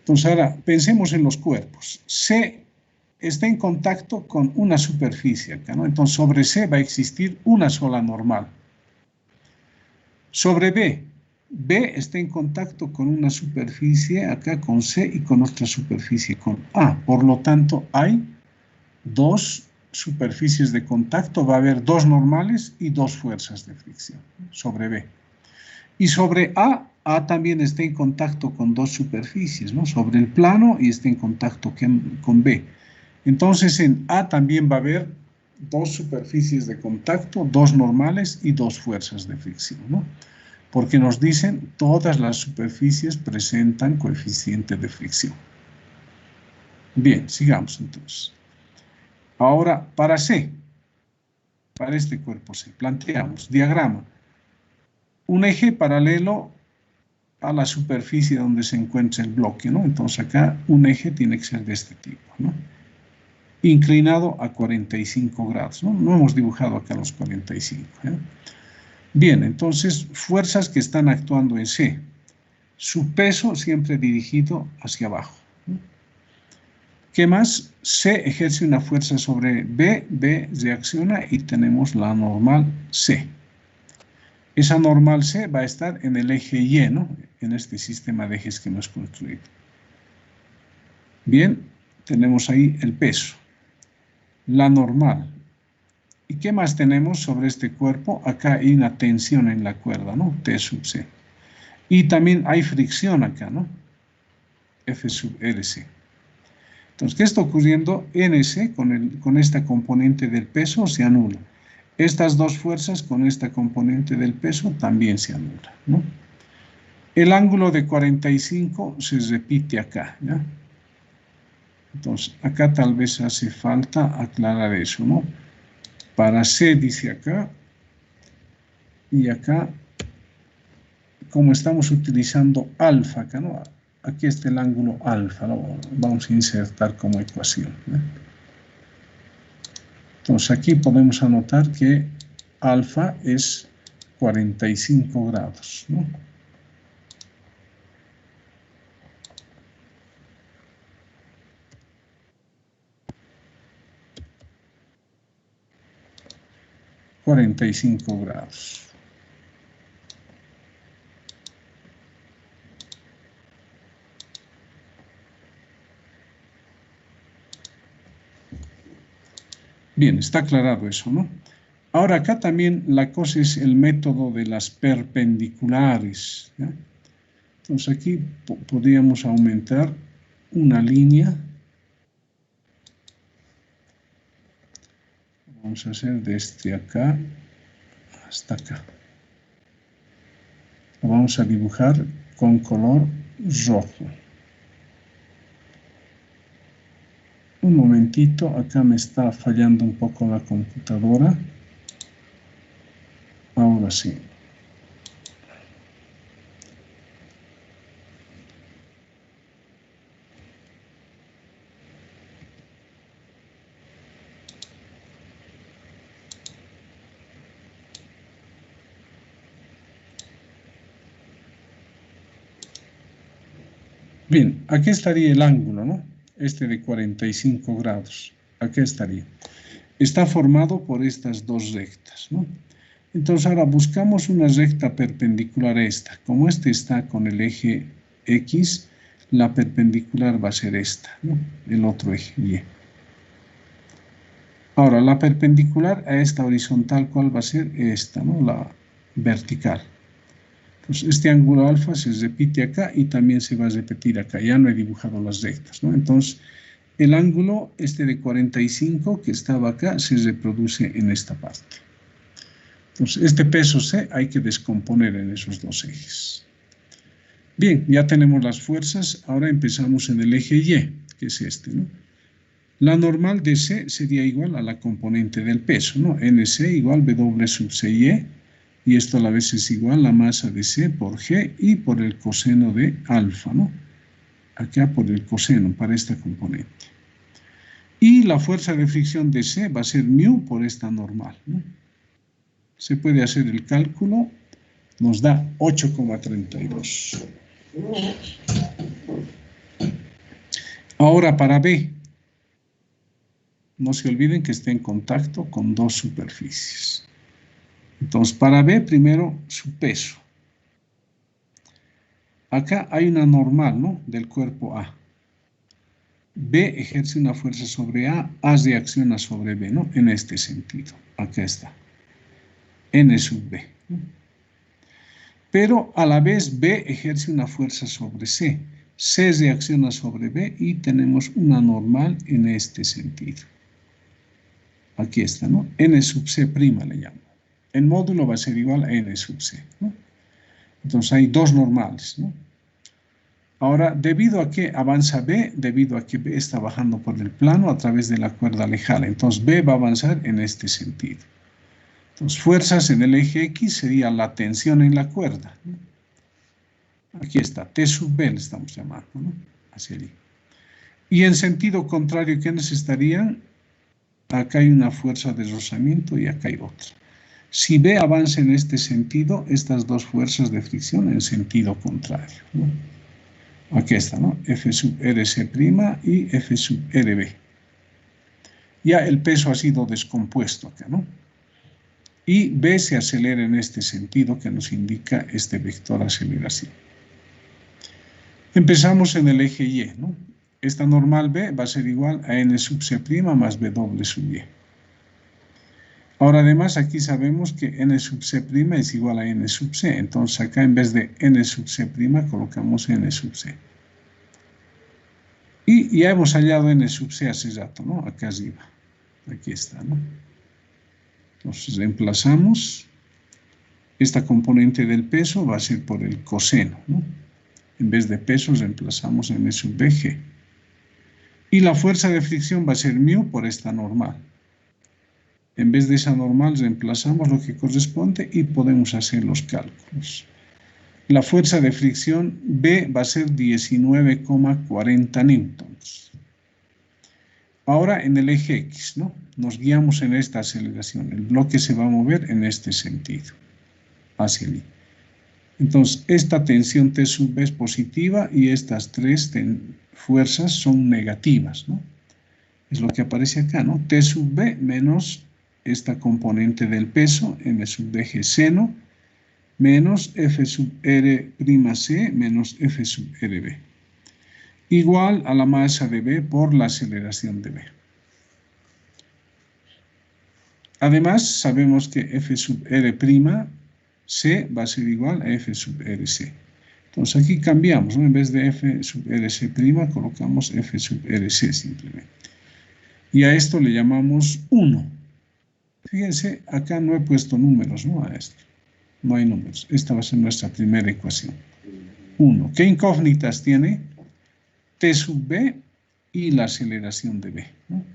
Entonces ahora pensemos en los cuerpos. C está en contacto con una superficie acá, ¿no? Entonces sobre C va a existir una sola normal. Sobre B está en contacto con una superficie acá con C y con otra superficie con A. Por lo tanto, hay dos superficies de contacto, va a haber dos normales y dos fuerzas de fricción sobre B. Y sobre A también está en contacto con dos superficies, ¿no? Sobre el plano y está en contacto con B. Entonces en A también va a haber dos superficies de contacto, dos normales y dos fuerzas de fricción, ¿no? Porque nos dicen todas las superficies presentan coeficiente de fricción. Bien, sigamos entonces. Ahora, para C, para este cuerpo C, planteamos diagrama. Un eje paralelo a la superficie donde se encuentra el bloque, ¿no? Entonces acá un eje tiene que ser de este tipo, ¿no? Inclinado a 45 grados, ¿no? No hemos dibujado acá los 45, ¿eh? Bien, entonces, fuerzas que están actuando en C. Su peso siempre dirigido hacia abajo, ¿no? ¿Qué más? C ejerce una fuerza sobre B, B reacciona y tenemos la normal C. Esa normal C va a estar en el eje Y, ¿no? En este sistema de ejes que hemos construido. Bien, tenemos ahí el peso. La normal. ¿Y qué más tenemos sobre este cuerpo? Acá hay una tensión en la cuerda, ¿no? T sub C. Y también hay fricción acá, ¿no? F sub RC. Entonces, ¿qué está ocurriendo? NC con esta componente del peso se anula. Estas dos fuerzas con esta componente del peso también se anulan, ¿no? El ángulo de 45 se repite acá, ¿ya? Entonces, acá tal vez hace falta aclarar eso, ¿no? Para C dice acá, y acá, como estamos utilizando alfa acá, ¿no? Aquí está el ángulo alfa, ¿no? Vamos a insertar como ecuación, ¿no? Entonces aquí podemos anotar que alfa es 45 grados, ¿no? $45. Bien, está aclarado eso, ¿no? Ahora acá también la cosa es el método de las perpendiculares, ¿ya? Entonces aquí podríamos aumentar una línea. Vamos a hacer desde acá hasta acá. Lo vamos a dibujar con color rojo. Un momentito, acá me está fallando un poco la computadora. Ahora sí. Bien, aquí estaría el ángulo, ¿no? Este de 45 grados. Aquí estaría. Está formado por estas dos rectas, ¿no? Entonces ahora buscamos una recta perpendicular a esta. Como este está con el eje X, la perpendicular va a ser esta, ¿no? El otro eje Y. Ahora, la perpendicular a esta horizontal, ¿cuál va a ser? Esta, ¿no? La vertical. Entonces, este ángulo alfa se repite acá y también se va a repetir acá. Ya no he dibujado las rectas, ¿no? Entonces, el ángulo este de 45 que estaba acá se reproduce en esta parte. Entonces, este peso C hay que descomponer en esos dos ejes. Bien, ya tenemos las fuerzas. Ahora empezamos en el eje Y, que es este, ¿no? La normal de C sería igual a la componente del peso, ¿no? NC igual W sub CY. Y esto a la vez es igual a la masa de C por G y por el coseno de alfa, ¿no? Acá por el coseno para esta componente. Y la fuerza de fricción de C va a ser μ por esta normal, ¿no? Se puede hacer el cálculo, nos da 8,32. Ahora para B, no se olviden que está en contacto con dos superficies. Entonces, para B, primero su peso. Acá hay una normal, ¿no? Del cuerpo A. B ejerce una fuerza sobre A reacciona sobre B, ¿no? En este sentido. Acá está. N sub B. ¿No? Pero a la vez B ejerce una fuerza sobre C. C reacciona sobre B y tenemos una normal en este sentido. Aquí está, ¿no? N sub C' le llamo. El módulo va a ser igual a N sub C, ¿no? Entonces hay dos normales, ¿no? Ahora, debido a que avanza B, debido a que B está bajando por el plano a través de la cuerda lejana, entonces B va a avanzar en este sentido. Entonces, fuerzas en el eje X sería la tensión en la cuerda, ¿no? Aquí está, T sub B le estamos llamando, ¿no? Hacia allí. Y en sentido contrario, ¿quiénes estarían? Acá hay una fuerza de rozamiento y acá hay otra. Si B avanza en este sentido, estas dos fuerzas de fricción en sentido contrario, ¿no? Aquí está, ¿no? F sub RC' y F sub RB. Ya el peso ha sido descompuesto acá, ¿no? Y B se acelera en este sentido que nos indica este vector aceleración. Empezamos en el eje Y, ¿no? Esta normal B va a ser igual a N sub C' más W sub Y. Ahora además aquí sabemos que N sub C' es igual a N sub C. Entonces acá en vez de N sub C' colocamos N sub C. Y ya hemos hallado N sub C hace rato, ¿no? Acá arriba. Aquí está, ¿no? Entonces reemplazamos. Esta componente del peso va a ser por el coseno, ¿no? En vez de peso reemplazamos N sub BG. Y la fuerza de fricción va a ser μ por esta normal. En vez de esa normal reemplazamos lo que corresponde y podemos hacer los cálculos. La fuerza de fricción B va a ser 19,40 newtons. Ahora en el eje X, ¿no? Nos guiamos en esta aceleración. El bloque se va a mover en este sentido, hacia allí. Entonces, esta tensión T sub B es positiva y estas tres fuerzas son negativas, ¿no? Es lo que aparece acá, ¿no? T sub B menos esta componente del peso, M sub BG seno, menos F sub R'C menos F sub RB. Igual a la masa de B por la aceleración de B. Además, sabemos que F sub R'C va a ser igual a F sub Rc. Entonces aquí cambiamos, ¿no? En vez de f sub rc', colocamos f sub rc simplemente. Y a esto le llamamos 1. Fíjense, acá no he puesto números, ¿no? A esto. No hay números. Esta va a ser nuestra primera ecuación. 1. ¿Qué incógnitas tiene? T sub b y la aceleración de b, ¿no?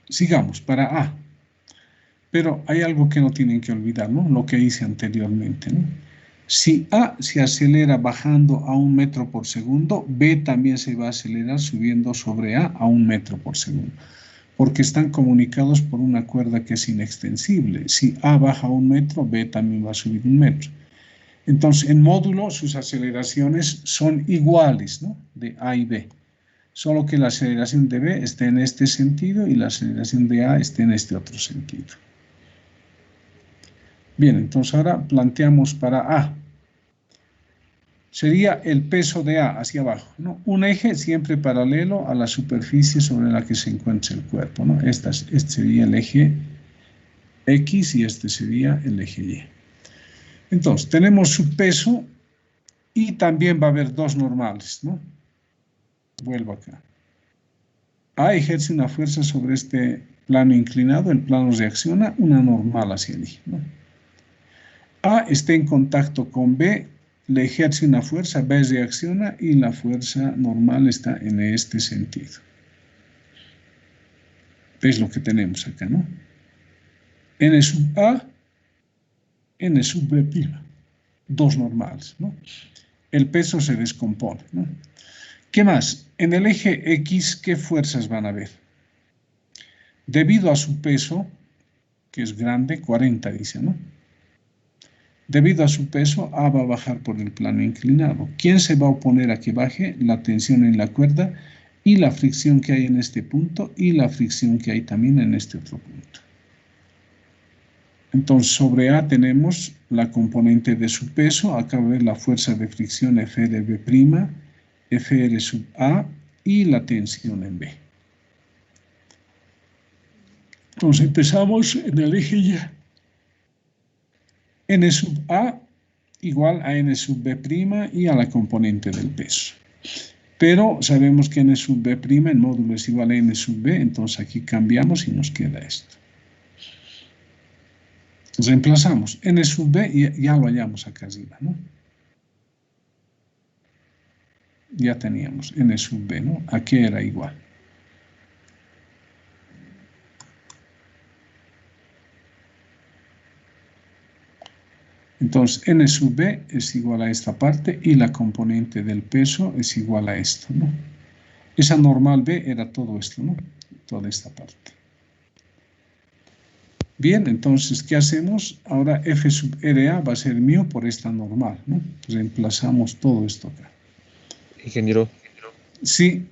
Sigamos, para A. Pero hay algo que no tienen que olvidar, ¿no? Lo que hice anteriormente, ¿no? Si A se acelera bajando a 1 metro por segundo, B también se va a acelerar subiendo sobre A 1 metro por segundo. Porque están comunicados por una cuerda que es inextensible. Si A baja 1 metro, B también va a subir 1 metro. Entonces, en módulo, sus aceleraciones son iguales, ¿no? De A y B. Solo que la aceleración de B esté en este sentido y la aceleración de A esté en este otro sentido. Bien, entonces ahora planteamos para A. Sería el peso de A hacia abajo, ¿no? Un eje siempre paralelo a la superficie sobre la que se encuentra el cuerpo, ¿no? Este sería el eje X y este sería el eje Y. Entonces, tenemos su peso y también va a haber dos normales, ¿no? Vuelvo acá. A ejerce una fuerza sobre este plano inclinado, el plano reacciona, una normal hacia allí, ¿no? A está en contacto con B, le ejerce una fuerza, B reacciona y la fuerza normal está en este sentido. ¿Ves lo que tenemos acá, no? N sub A, N sub B', dos normales, ¿no? El peso se descompone, ¿no? ¿Qué más? En el eje X, ¿qué fuerzas van a haber? Debido a su peso, que es grande, 40 dice, ¿no? Debido a su peso, A va a bajar por el plano inclinado. ¿Quién se va a oponer a que baje? La tensión en la cuerda y la fricción que hay en este punto y la fricción que hay también en este otro punto. Entonces, sobre A tenemos la componente de su peso. Acá va a ver la fuerza de fricción FRB', FR sub A y la tensión en B. Entonces, empezamos en el eje Y. N sub A igual a N sub B' y a la componente del peso. Pero sabemos que N sub B' en módulo es igual a N sub B, entonces aquí cambiamos y nos queda esto. Reemplazamos N sub B y ya lo hallamos acá arriba, ¿no? Ya teníamos N sub B, ¿no? Aquí era igual. Entonces, N sub B es igual a esta parte y la componente del peso es igual a esto, ¿no? Esa normal B era todo esto, ¿no? Toda esta parte. Bien, entonces, ¿qué hacemos? Ahora F sub RA va a ser μ por esta normal, ¿no? Reemplazamos todo esto acá. Ingeniero, Sí,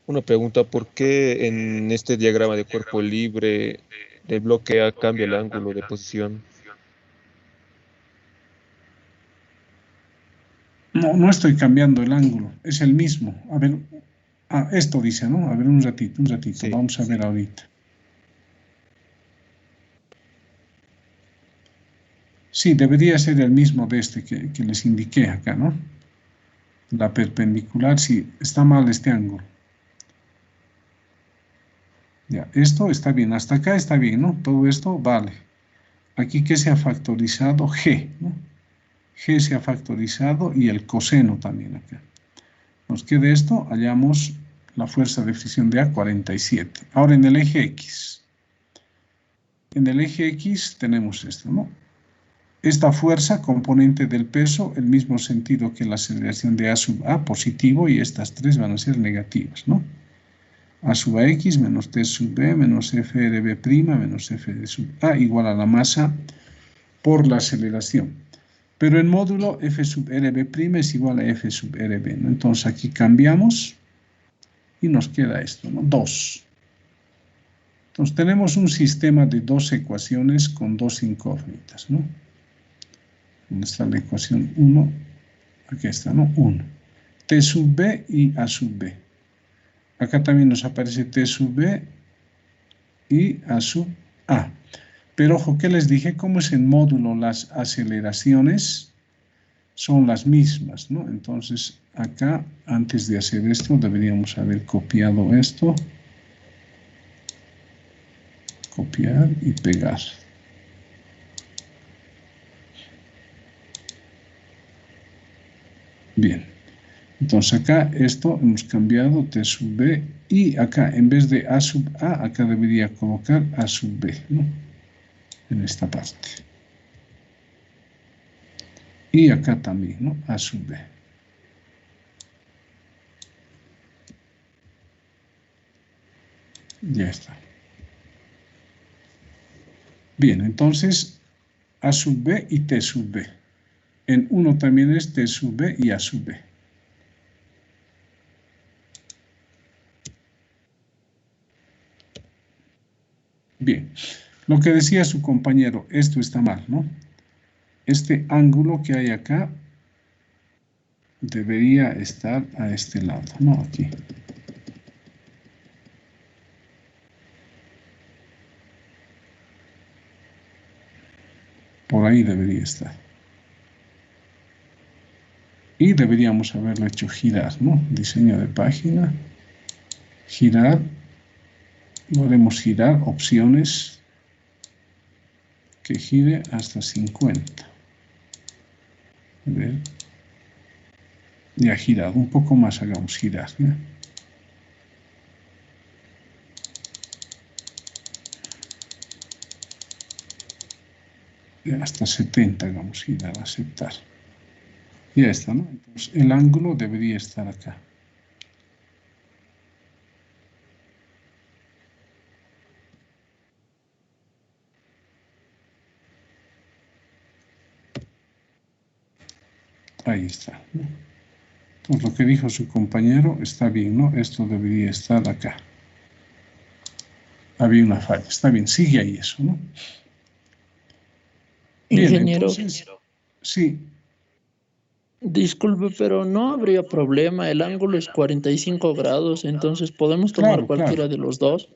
una pregunta, ¿por qué en este diagrama de cuerpo libre del bloque A cambia el ángulo de posición? no estoy cambiando el ángulo, es el mismo. A ver, esto dice, ¿no? A ver, un ratito, Sí. vamos a ver ahorita. Sí, debería ser el mismo de este que les indiqué acá, ¿no? La perpendicular, sí, está mal este ángulo. Ya, esto está bien, hasta acá está bien, ¿no? Todo esto vale. Aquí que se ha factorizado G, ¿no? G se ha factorizado y el coseno también acá. Nos queda esto, hallamos la fuerza de fricción de A, 47. Ahora en el eje X. En el eje X tenemos esto, ¿no? Esta fuerza, componente del peso, el mismo sentido que la aceleración de A sub A, positivo, y estas tres van a ser negativas, ¿no? A sub AX menos T sub B menos FRB' menos FD sub A igual a la masa por la aceleración. Pero en módulo F sub RB' es igual a F sub RB, ¿no? Entonces aquí cambiamos y nos queda esto, ¿no? 2. Entonces tenemos un sistema de dos ecuaciones con dos incógnitas, ¿no? ¿Dónde está la ecuación 1? Aquí está, ¿no? 1. T sub B y A sub B. Acá también nos aparece T sub B y A sub A. Pero ojo, ¿qué les dije? Como es en módulo, las aceleraciones son las mismas, ¿no? Entonces, acá, antes de hacer esto, deberíamos haber copiado esto. Copiar y pegar. Bien. Entonces acá esto hemos cambiado T sub B y acá en vez de A sub A, acá debería colocar A sub B, ¿no? En esta parte. Y acá también, ¿no? A sub B. Ya está. Bien, entonces A sub B y T sub B. En uno también es T sub B y A sub B. Bien, lo que decía su compañero, esto está mal, ¿no? Este ángulo que hay acá debería estar a este lado, no aquí. Por ahí debería estar. Y deberíamos haberlo hecho girar, ¿no? Diseño de página. Girar. Lo haremos girar, opciones. Que gire hasta 50. A ver. Ya girado, un poco más hagamos girar, ¿no? Hasta 70 hagamos girar, aceptar. Ya está, ¿no? Entonces el ángulo debería estar acá. Ahí está, ¿no? Entonces lo que dijo su compañero está bien, ¿no? Esto debería estar acá. Había una falla, está bien, sigue ahí eso, ¿no? Bien, Ingeniero, entonces, sí. disculpe, pero no habría problema. El ángulo es 45 grados, entonces podemos tomar Claro, cualquiera claro. de los dos.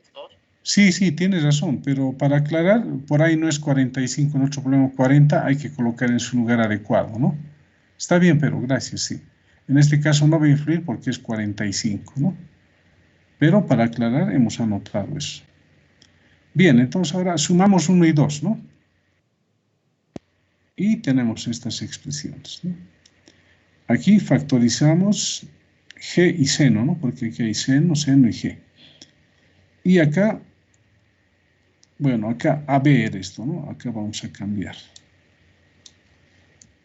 Sí, sí, tienes razón, pero para aclarar, por ahí no es 45, nuestro problema 40, hay que colocar en su lugar adecuado, ¿no? Está bien, pero gracias, sí. En este caso no va a influir porque es 45, ¿no? Pero para aclarar hemos anotado eso. Bien, entonces ahora sumamos 1 y 2, ¿no? Y tenemos estas expresiones, ¿no? Aquí factorizamos G y seno, ¿no? Porque aquí hay seno, seno y G. Y acá, bueno, acá AB era esto, ¿no? Acá vamos a cambiar.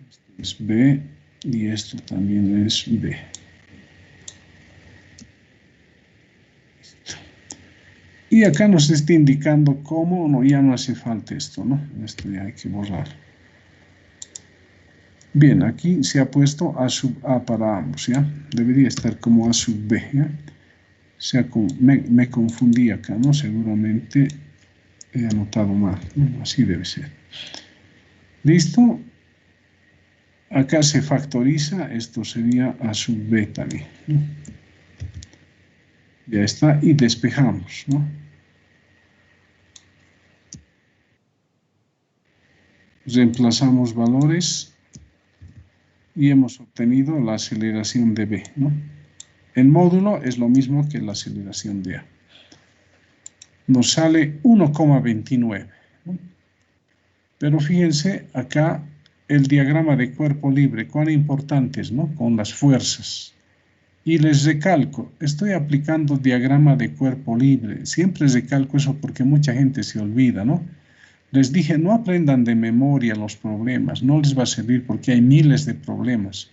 Esto es B y esto también es B. Y acá nos está indicando cómo, no, ya no hace falta esto, ¿no? Esto ya hay que borrar. Bien, aquí se ha puesto A sub A para ambos, ¿ya? Debería estar como A sub B, ¿ya? O sea, me confundí acá, ¿no? Seguramente he anotado mal, ¿no? Así debe ser. ¿Listo? Acá se factoriza, esto sería A sub B también, ¿no? Ya está, y despejamos, ¿no? Reemplazamos valores y hemos obtenido la aceleración de B, ¿no? El módulo es lo mismo que la aceleración de A. Nos sale 1,29, ¿no? Pero fíjense acá el diagrama de cuerpo libre, cuán importante es, ¿no? Con las fuerzas. Y les recalco, estoy aplicando diagrama de cuerpo libre. Siempre recalco eso porque mucha gente se olvida, ¿no? Les dije, no aprendan de memoria los problemas, no les va a servir porque hay miles de problemas.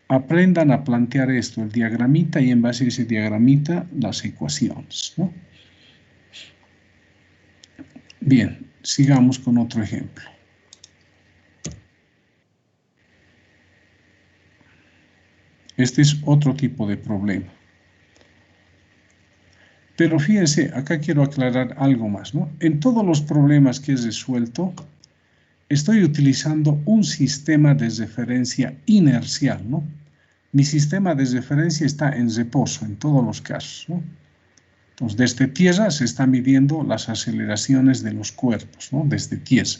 Aprendan a plantear esto, el diagramita, y en base a ese diagramita, las ecuaciones, ¿no? Bien, sigamos con otro ejemplo. Este es otro tipo de problema. Pero fíjense, acá quiero aclarar algo más, ¿no? En todos los problemas que he resuelto, estoy utilizando un sistema de referencia inercial, ¿no? Mi sistema de referencia está en reposo en todos los casos, ¿no? Entonces, desde tierra se están midiendo las aceleraciones de los cuerpos, ¿no? Desde tierra.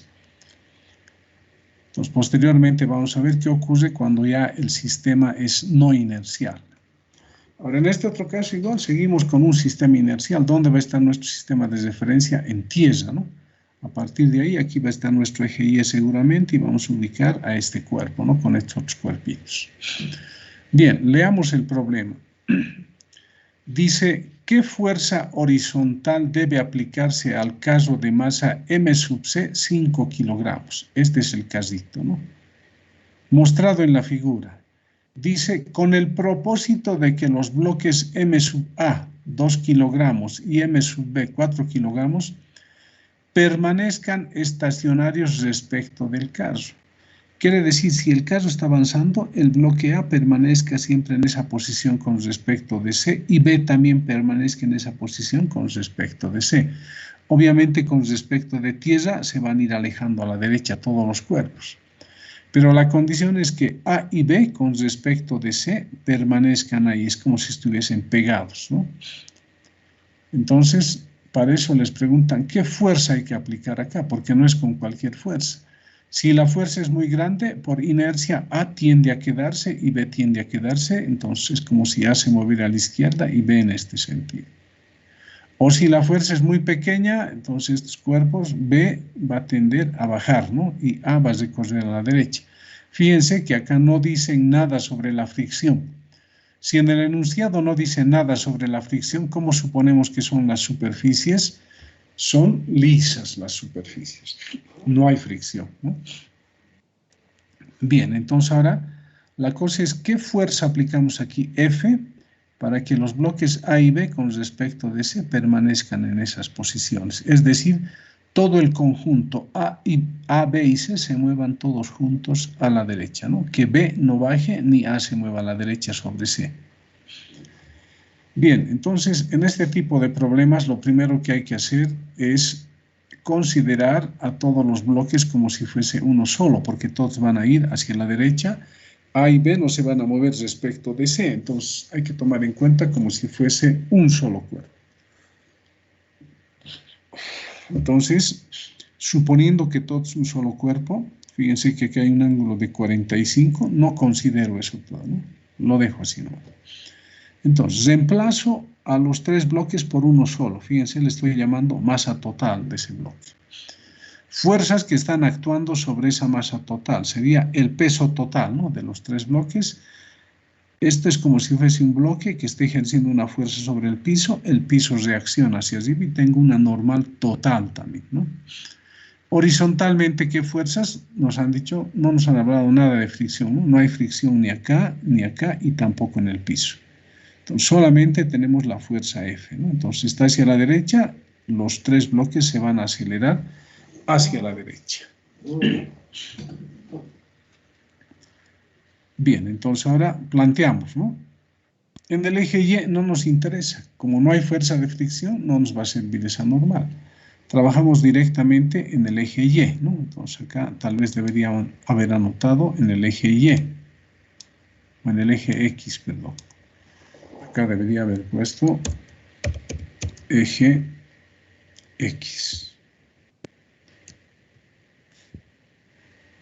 Entonces, posteriormente vamos a ver qué ocurre cuando ya el sistema es no inercial. Ahora, en este otro caso, igual, seguimos con un sistema inercial. ¿Dónde va a estar nuestro sistema de referencia? En tierra, ¿no? A partir de ahí, aquí va a estar nuestro eje Y seguramente y vamos a ubicar a este cuerpo, ¿no? Con estos otros cuerpitos. Bien, leamos el problema. Dice, ¿qué fuerza horizontal debe aplicarse al caso de masa m sub c 5 kilogramos? Este es el casito, ¿no? Mostrado en la figura. Dice, con el propósito de que los bloques m sub a 2 kilogramos y m sub b 4 kilogramos permanezcan estacionarios respecto del caso. Quiere decir, si el caso está avanzando, el bloque A permanezca siempre en esa posición con respecto de C y B también permanezca en esa posición con respecto de C. Obviamente, con respecto de tierra, se van a ir alejando a la derecha todos los cuerpos. Pero la condición es que A y B, con respecto de C, permanezcan ahí. Es como si estuviesen pegados, ¿no? Entonces, para eso les preguntan, ¿qué fuerza hay que aplicar acá? Porque no es con cualquier fuerza. Si la fuerza es muy grande, por inercia A tiende a quedarse y B tiende a quedarse, entonces es como si A se moviera a la izquierda y B en este sentido. O si la fuerza es muy pequeña, entonces estos cuerpos B va a tender a bajar, ¿no? Y A va a recorrer a la derecha. Fíjense que acá no dicen nada sobre la fricción. Si en el enunciado no dice nada sobre la fricción, ¿cómo suponemos que son las superficies? Son lisas las superficies, no hay fricción, ¿no? Bien, entonces ahora la cosa es ¿qué fuerza aplicamos aquí? F, para que los bloques A y B con respecto de C permanezcan en esas posiciones. Es decir, todo el conjunto A, B y C se muevan todos juntos a la derecha, ¿no? Que B no baje ni A se mueva a la derecha sobre C. Bien, entonces, en este tipo de problemas lo primero que hay que hacer es considerar a todos los bloques como si fuese uno solo, porque todos van a ir hacia la derecha. A y B no se van a mover respecto de C, entonces hay que tomar en cuenta como si fuese un solo cuerpo. Entonces, suponiendo que todo es un solo cuerpo, fíjense que aquí hay un ángulo de 45, no considero eso todo, ¿no? Lo dejo así, ¿no? Entonces, reemplazo a los tres bloques por uno solo. Fíjense, le estoy llamando masa total de ese bloque. Fuerzas que están actuando sobre esa masa total. Sería el peso total, ¿no? De los tres bloques. Esto es como si fuese un bloque que esté ejerciendo una fuerza sobre el piso reacciona hacia arriba y tengo una normal total también, ¿no? Horizontalmente, ¿qué fuerzas? Nos han dicho, no nos han hablado nada de fricción, ¿no? No hay fricción ni acá y tampoco en el piso. Entonces, solamente tenemos la fuerza F, ¿no? Entonces, está hacia la derecha, los tres bloques se van a acelerar hacia la derecha. Bien, entonces ahora planteamos, ¿no? En el eje Y no nos interesa. Como no hay fuerza de fricción, no nos va a servir esa normal. Trabajamos directamente en el eje Y, ¿no? Entonces acá tal vez deberíamos haber anotado en el eje Y, o en el eje X, perdón. Acá debería haber puesto eje X.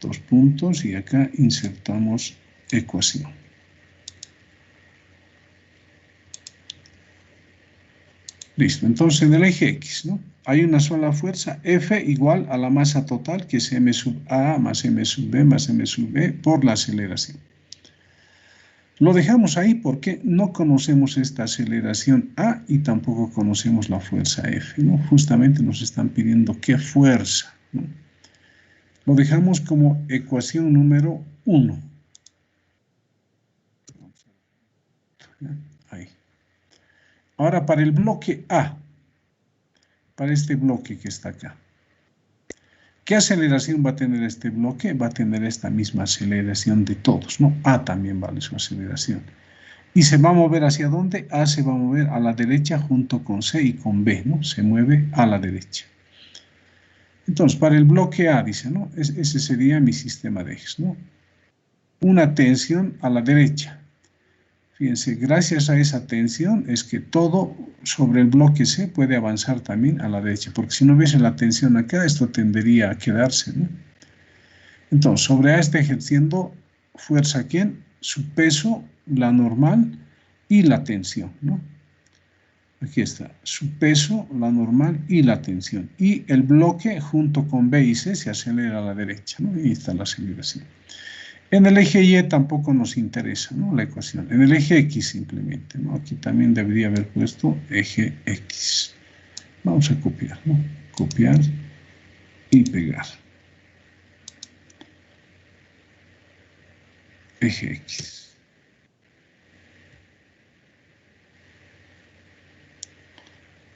Dos puntos y acá insertamos ecuación. Listo, entonces en el eje X, ¿no? Hay una sola fuerza, F igual a la masa total, que es m sub A más m sub B más m sub B por la aceleración. Lo dejamos ahí porque no conocemos esta aceleración A y tampoco conocemos la fuerza F, ¿no? Justamente nos están pidiendo qué fuerza, ¿no? Lo dejamos como ecuación número 1. Ahí. Ahora para el bloque A, para este bloque que está acá. ¿Qué aceleración va a tener este bloque? Va a tener esta misma aceleración de todos, ¿no? A también vale su aceleración. ¿Y se va a mover hacia dónde? A se va a mover a la derecha junto con C y con B, ¿no? Se mueve a la derecha. Entonces, para el bloque A, dice, ¿no? Ese sería mi sistema de ejes, ¿no? Una tensión a la derecha. Fíjense, gracias a esa tensión es que todo sobre el bloque C puede avanzar también a la derecha, porque si no hubiese la tensión acá, esto tendería a quedarse, ¿no? Entonces, sobre A está ejerciendo fuerza ¿quién? Su peso, la normal y la tensión, ¿no? Aquí está, su peso, la normal y la tensión. Y el bloque junto con B y C se acelera a la derecha, ¿no? Y ahí está la aceleración. En el eje Y tampoco nos interesa, ¿no? La ecuación. En el eje X simplemente, ¿no? Aquí también debería haber puesto eje X. Vamos a copiar, ¿no? Copiar y pegar. Eje X.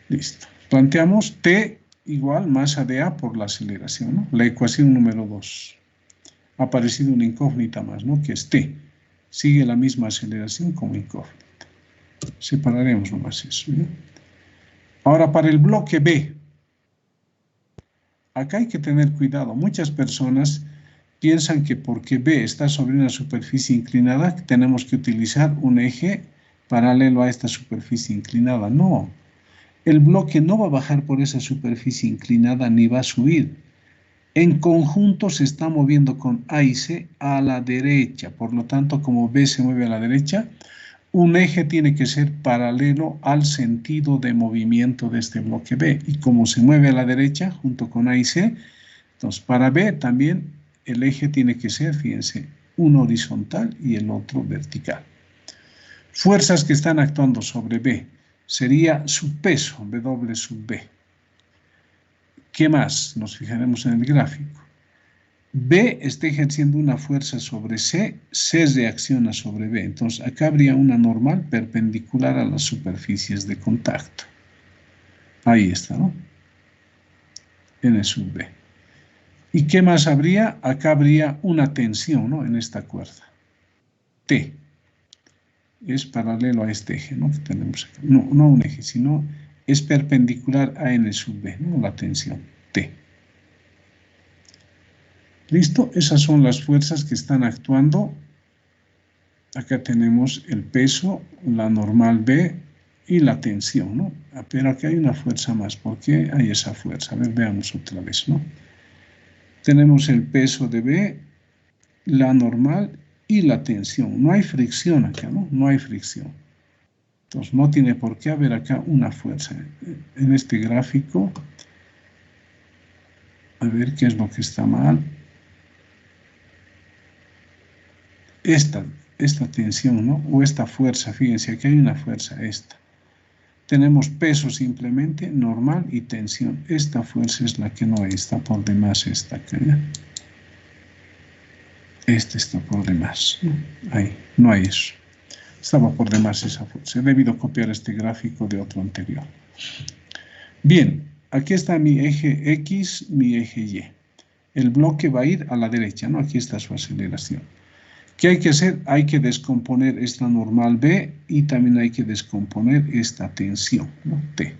Listo. Planteamos T igual masa de A por la aceleración, ¿no? La ecuación número 2. Ha aparecido una incógnita más, ¿no? Que es T. Sigue la misma aceleración como incógnita. Separaremos nomás eso, ¿no? Ahora, para el bloque B. Acá hay que tener cuidado. Muchas personas piensan que porque B está sobre una superficie inclinada, tenemos que utilizar un eje paralelo a esta superficie inclinada. No. El bloque no va a bajar por esa superficie inclinada ni va a subir. En conjunto se está moviendo con A y C a la derecha. Por lo tanto, como B se mueve a la derecha, un eje tiene que ser paralelo al sentido de movimiento de este bloque B. Y como se mueve a la derecha junto con A y C, entonces para B también el eje tiene que ser, fíjense, uno horizontal y el otro vertical. Fuerzas que están actuando sobre B. Sería su peso, W sub B. ¿Qué más? Nos fijaremos en el gráfico. B está ejerciendo una fuerza sobre C, C reacciona sobre B. Entonces, acá habría una normal perpendicular a las superficies de contacto. Ahí está, ¿no? N sub B. ¿Y qué más habría? Acá habría una tensión, ¿no? En esta cuerda. T. Es paralelo a este eje, ¿no? Que tenemos acá. No, no un eje, sino es perpendicular a N sub B, ¿no? La tensión, T. ¿Listo? Esas son las fuerzas que están actuando. Acá tenemos el peso, la normal B y la tensión, ¿no? Pero aquí hay una fuerza más. ¿Por qué hay esa fuerza? A ver, veamos otra vez, ¿no? Tenemos el peso de B, la normal y la tensión. No hay fricción acá, ¿no? No hay fricción. Entonces, no tiene por qué haber acá una fuerza. En este gráfico, a ver qué es lo que está mal. Esta tensión, ¿no? O esta fuerza, fíjense, aquí hay una fuerza, esta. Tenemos peso simplemente, normal y tensión. Esta fuerza es la que no hay, está por demás esta acá, ¿ya? Esta está por demás, ¿no? Ahí, no hay eso. Estaba por demás esa fuerza. He debido copiar este gráfico de otro anterior. Bien, aquí está mi eje X, mi eje Y. El bloque va a ir a la derecha, ¿no? Aquí está su aceleración. ¿Qué hay que hacer? Hay que descomponer esta normal B y también hay que descomponer esta tensión, ¿no? T.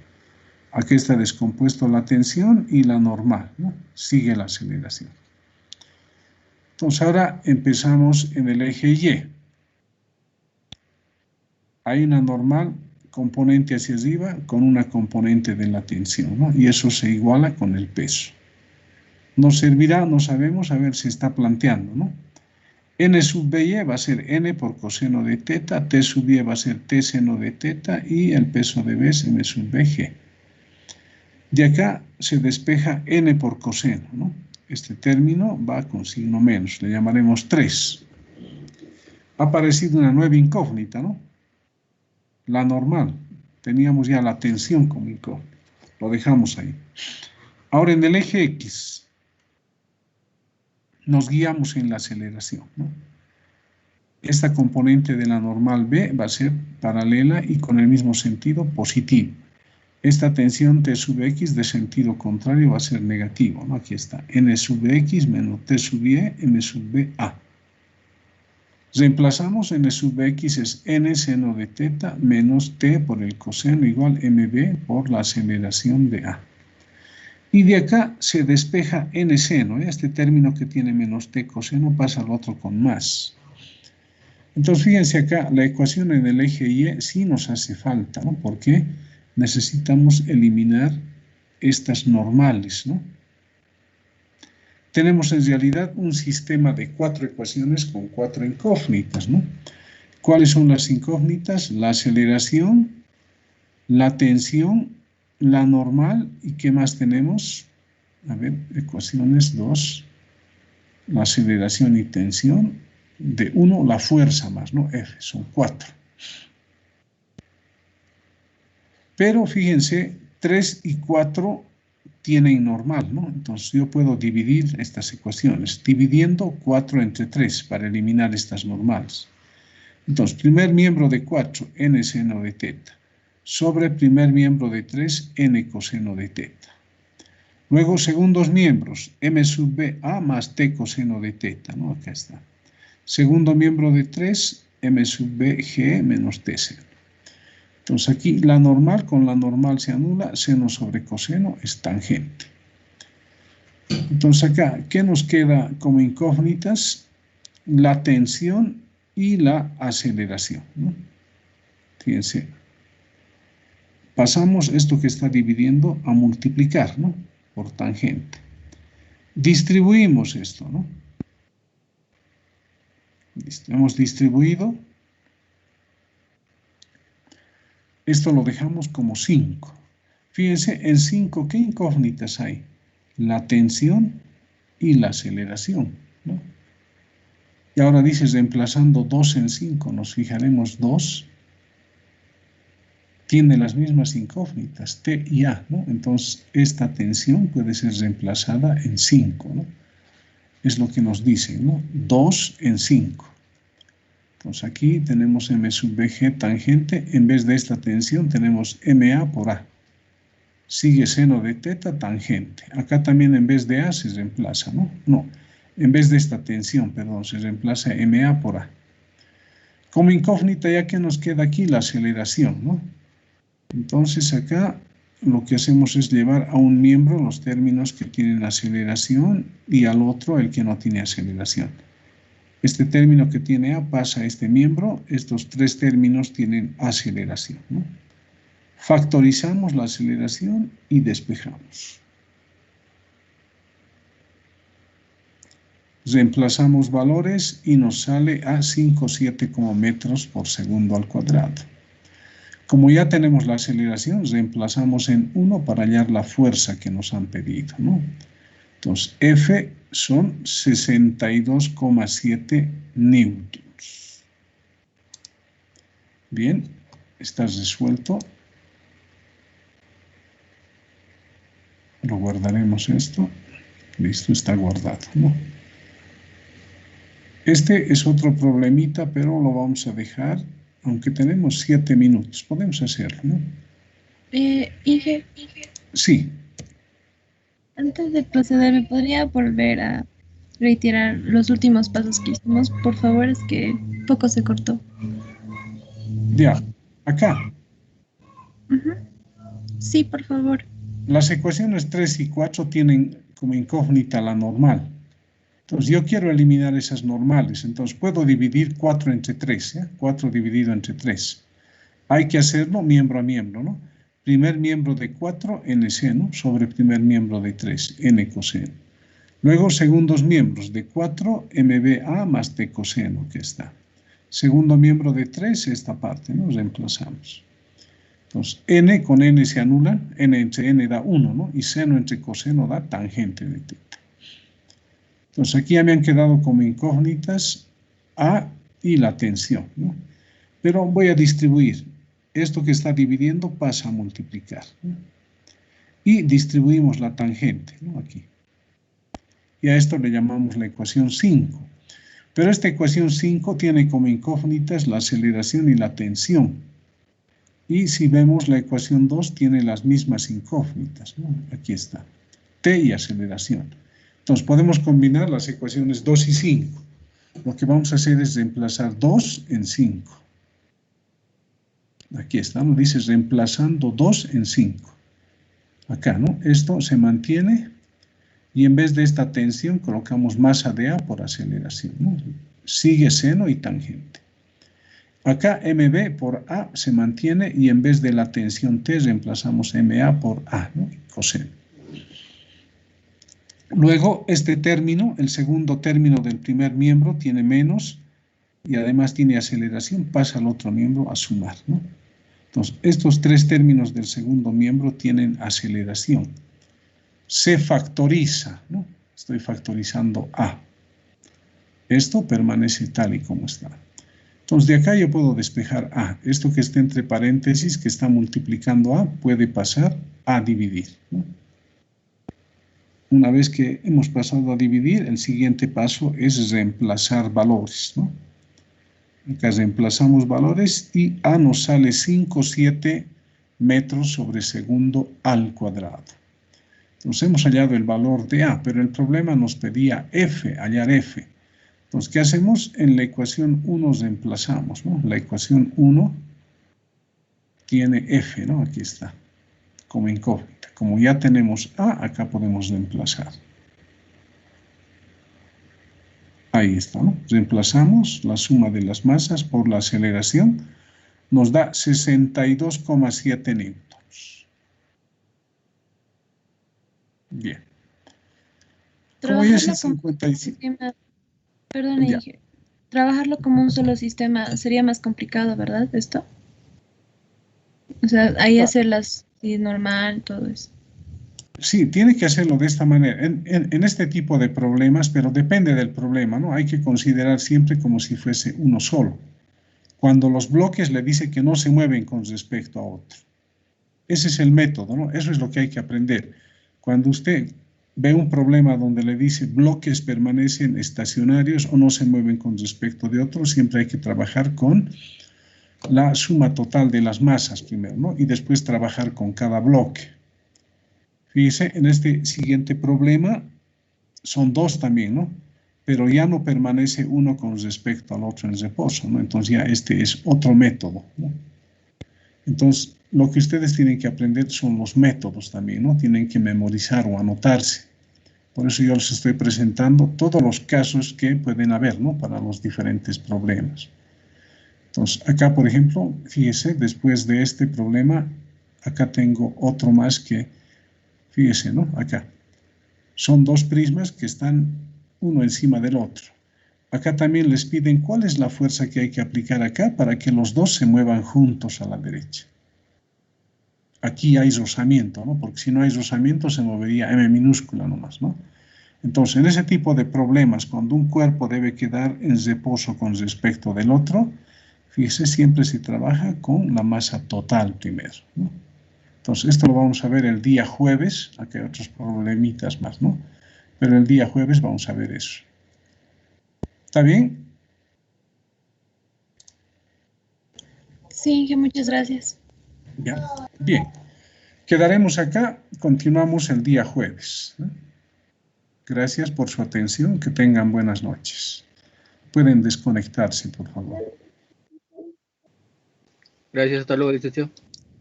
Aquí está descompuesto la tensión y la normal, ¿no? Sigue la aceleración. Entonces ahora empezamos en el eje Y. Hay una normal componente hacia arriba con una componente de la tensión, ¿no? Y eso se iguala con el peso. Nos servirá, no sabemos, a ver si está planteando, ¿no? N sub BY va a ser N por coseno de teta, T sub Y va a ser T seno de teta y el peso de B es M sub BG. De acá se despeja N por coseno, ¿no? Este término va con signo menos, le llamaremos 3. Ha aparecido una nueva incógnita, ¿no? La normal. Teníamos ya la tensión como incógnita. Lo dejamos ahí. Ahora en el eje X nos guiamos en la aceleración, ¿no? Esta componente de la normal B va a ser paralela y con el mismo sentido positivo. Esta tensión T sub X de sentido contrario va a ser negativo, ¿no? Aquí está, N sub X menos T sub Y, M sub B, A. Reemplazamos N sub X es N seno de teta menos T por el coseno igual MB por la aceleración de A. Y de acá se despeja N seno, ¿eh? Este término que tiene menos T coseno pasa al otro con más. Entonces, fíjense acá, la ecuación en el eje Y sí nos hace falta, ¿no? Porque necesitamos eliminar estas normales, ¿no? Tenemos en realidad un sistema de 4 ecuaciones con 4 incógnitas, ¿no? ¿Cuáles son las incógnitas? La aceleración, la tensión, la normal, ¿y qué más tenemos? A ver, ecuaciones 2, la aceleración y tensión, de 1 la fuerza más, ¿no? F, son 4. Pero fíjense, 3 y 4 tienen normal, ¿no? Entonces yo puedo dividir estas ecuaciones, dividiendo 4 entre 3 para eliminar estas normales. Entonces, primer miembro de 4, n seno de teta, sobre primer miembro de 3, n coseno de teta. Luego, segundos miembros, m sub b a más t coseno de teta, ¿no? Acá está. Segundo miembro de 3, m sub b g menos t seno. Entonces aquí la normal con la normal se anula, seno sobre coseno es tangente. Entonces acá, ¿qué nos queda como incógnitas? La tensión y la aceleración, ¿no? Fíjense, pasamos esto que está dividiendo a multiplicar, ¿no? Por tangente. Distribuimos esto, ¿no? Hemos distribuido. Esto lo dejamos como 5. Fíjense, en 5, ¿qué incógnitas hay? La tensión y la aceleración, ¿no? Y ahora dice, reemplazando 2 en 5, nos fijaremos 2. Tiene las mismas incógnitas, T y A, ¿no? Entonces, esta tensión puede ser reemplazada en 5, ¿no? Es lo que nos dice, ¿no? 2 en 5. Entonces aquí tenemos m sub bg tangente, en vez de esta tensión tenemos ma por a. Sigue seno de teta tangente. Acá también en vez de a se reemplaza, ¿no? No, en vez de esta tensión, perdón, se reemplaza ma por a. Como incógnita ya que nos queda aquí la aceleración, ¿no? Entonces acá lo que hacemos es llevar a un miembro los términos que tienen aceleración y al otro el que no tiene aceleración. Este término que tiene A pasa a este miembro, estos 3 términos tienen aceleración, ¿no? Factorizamos la aceleración y despejamos. Reemplazamos valores y nos sale a 5,7 como metros por segundo al cuadrado. Como ya tenemos la aceleración, reemplazamos en 1 para hallar la fuerza que nos han pedido, ¿no? Entonces, F son 62,7 newtons. Bien, está resuelto. Lo guardaremos esto. Listo, está guardado, ¿no? Este es otro problemita, pero lo vamos a dejar, aunque tenemos 7 minutos. Podemos hacerlo, ¿no? Inge, Sí. antes de proceder, ¿me podría volver a reiterar los últimos pasos que hicimos? Por favor, es que poco se cortó. Ya, acá. Sí, por favor. Las ecuaciones 3 y 4 tienen como incógnita la normal. Entonces, yo quiero eliminar esas normales. Entonces, puedo dividir 4 entre 3, ¿ya? 4 dividido entre 3. Hay que hacerlo miembro a miembro, ¿no? Primer miembro de 4, n seno, sobre primer miembro de 3, n coseno. Luego, segundos miembros de 4, mba más t coseno, que está. Segundo miembro de 3, esta parte, ¿no? Reemplazamos. Entonces, n con n se anulan, n entre n da 1, ¿no? Y seno entre coseno da tangente de teta. Entonces, aquí ya me han quedado como incógnitas A y la tensión, ¿no? Pero voy a distribuir. Esto que está dividiendo pasa a multiplicar, ¿no? Y distribuimos la tangente, ¿no? Aquí. Y a esto le llamamos la ecuación 5. Pero esta ecuación 5 tiene como incógnitas la aceleración y la tensión. Y si vemos la ecuación 2 tiene las mismas incógnitas, ¿no? Aquí está. T y aceleración. Entonces podemos combinar las ecuaciones 2 y 5. Lo que vamos a hacer es reemplazar 2 en 5. Aquí está, ¿no? Dice reemplazando 2 en 5. Acá, ¿no? Esto se mantiene y en vez de esta tensión colocamos masa de A por aceleración, ¿no? Sigue seno y tangente. Acá MB por A se mantiene y en vez de la tensión T reemplazamos MA por A, ¿no? Coseno. Luego, este término, el segundo término del primer miembro, tiene menos y además tiene aceleración, pasa al otro miembro a sumar, ¿no? Entonces, estos tres términos del segundo miembro tienen aceleración. Se factoriza, ¿no? Estoy factorizando A. Esto permanece tal y como está. Entonces, de acá yo puedo despejar A. Esto que está entre paréntesis, que está multiplicando A, puede pasar a dividir, ¿no? Una vez que hemos pasado a dividir, el siguiente paso es reemplazar valores, ¿no? Acá reemplazamos valores y A nos sale 5,7 metros sobre segundo al cuadrado. Entonces hemos hallado el valor de A, pero el problema nos pedía F, hallar F. Entonces, ¿qué hacemos? En la ecuación 1 reemplazamos, ¿no? La ecuación 1 tiene F, ¿no? Aquí está, como incógnita. Como ya tenemos A, acá podemos reemplazar. Ahí está, ¿no? Reemplazamos la suma de las masas por la aceleración. Nos da 62,7 newtons. Bien. Como ya es el 55... Perdón, dije. Trabajarlo como un solo sistema sería más complicado, ¿verdad? Esto. O sea, ahí hacerlas normal, todo eso. Sí, tiene que hacerlo de esta manera, en este tipo de problemas, pero depende del problema, ¿no? Hay que considerar siempre como si fuese uno solo. Cuando los bloques le dice que no se mueven con respecto a otro. Ese es el método, ¿no? Eso es lo que hay que aprender. Cuando usted ve un problema donde le dice bloques permanecen estacionarios o no se mueven con respecto de otros, siempre hay que trabajar con la suma total de las masas primero, ¿no? Y después trabajar con cada bloque. Fíjese, en este siguiente problema son dos también, ¿no? Pero ya no permanece uno con respecto al otro en reposo, ¿no? Entonces ya este es otro método, ¿no? Entonces, lo que ustedes tienen que aprender son los métodos también, ¿no? Tienen que memorizar o anotarse. Por eso yo les estoy presentando todos los casos que pueden haber, ¿no? Para los diferentes problemas. Entonces, acá, por ejemplo, fíjese, después de este problema, acá tengo otro más que, fíjese, ¿no? Acá. Son dos prismas que están uno encima del otro. Acá también les piden cuál es la fuerza que hay que aplicar acá para que los dos se muevan juntos a la derecha. Aquí hay rozamiento, ¿no? Porque si no hay rozamiento se movería M minúscula nomás, ¿no? Entonces, en ese tipo de problemas, cuando un cuerpo debe quedar en reposo con respecto del otro, fíjese, siempre se trabaja con la masa total primero, ¿no? Entonces, esto lo vamos a ver el día jueves. Aquí hay otros problemitas más, ¿no? Pero el día jueves vamos a ver eso. ¿Está bien? Sí, muchas gracias. Ya. Bien. Quedaremos acá. Continuamos el día jueves, ¿no? Gracias por su atención. Que tengan buenas noches. Pueden desconectarse, por favor. Gracias, hasta luego, licenciado.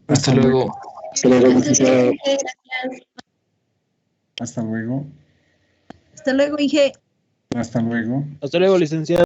Hasta luego. Hasta luego, licenciado. Hasta luego. Hasta luego, Inge. Hasta luego. Hasta luego, licenciado.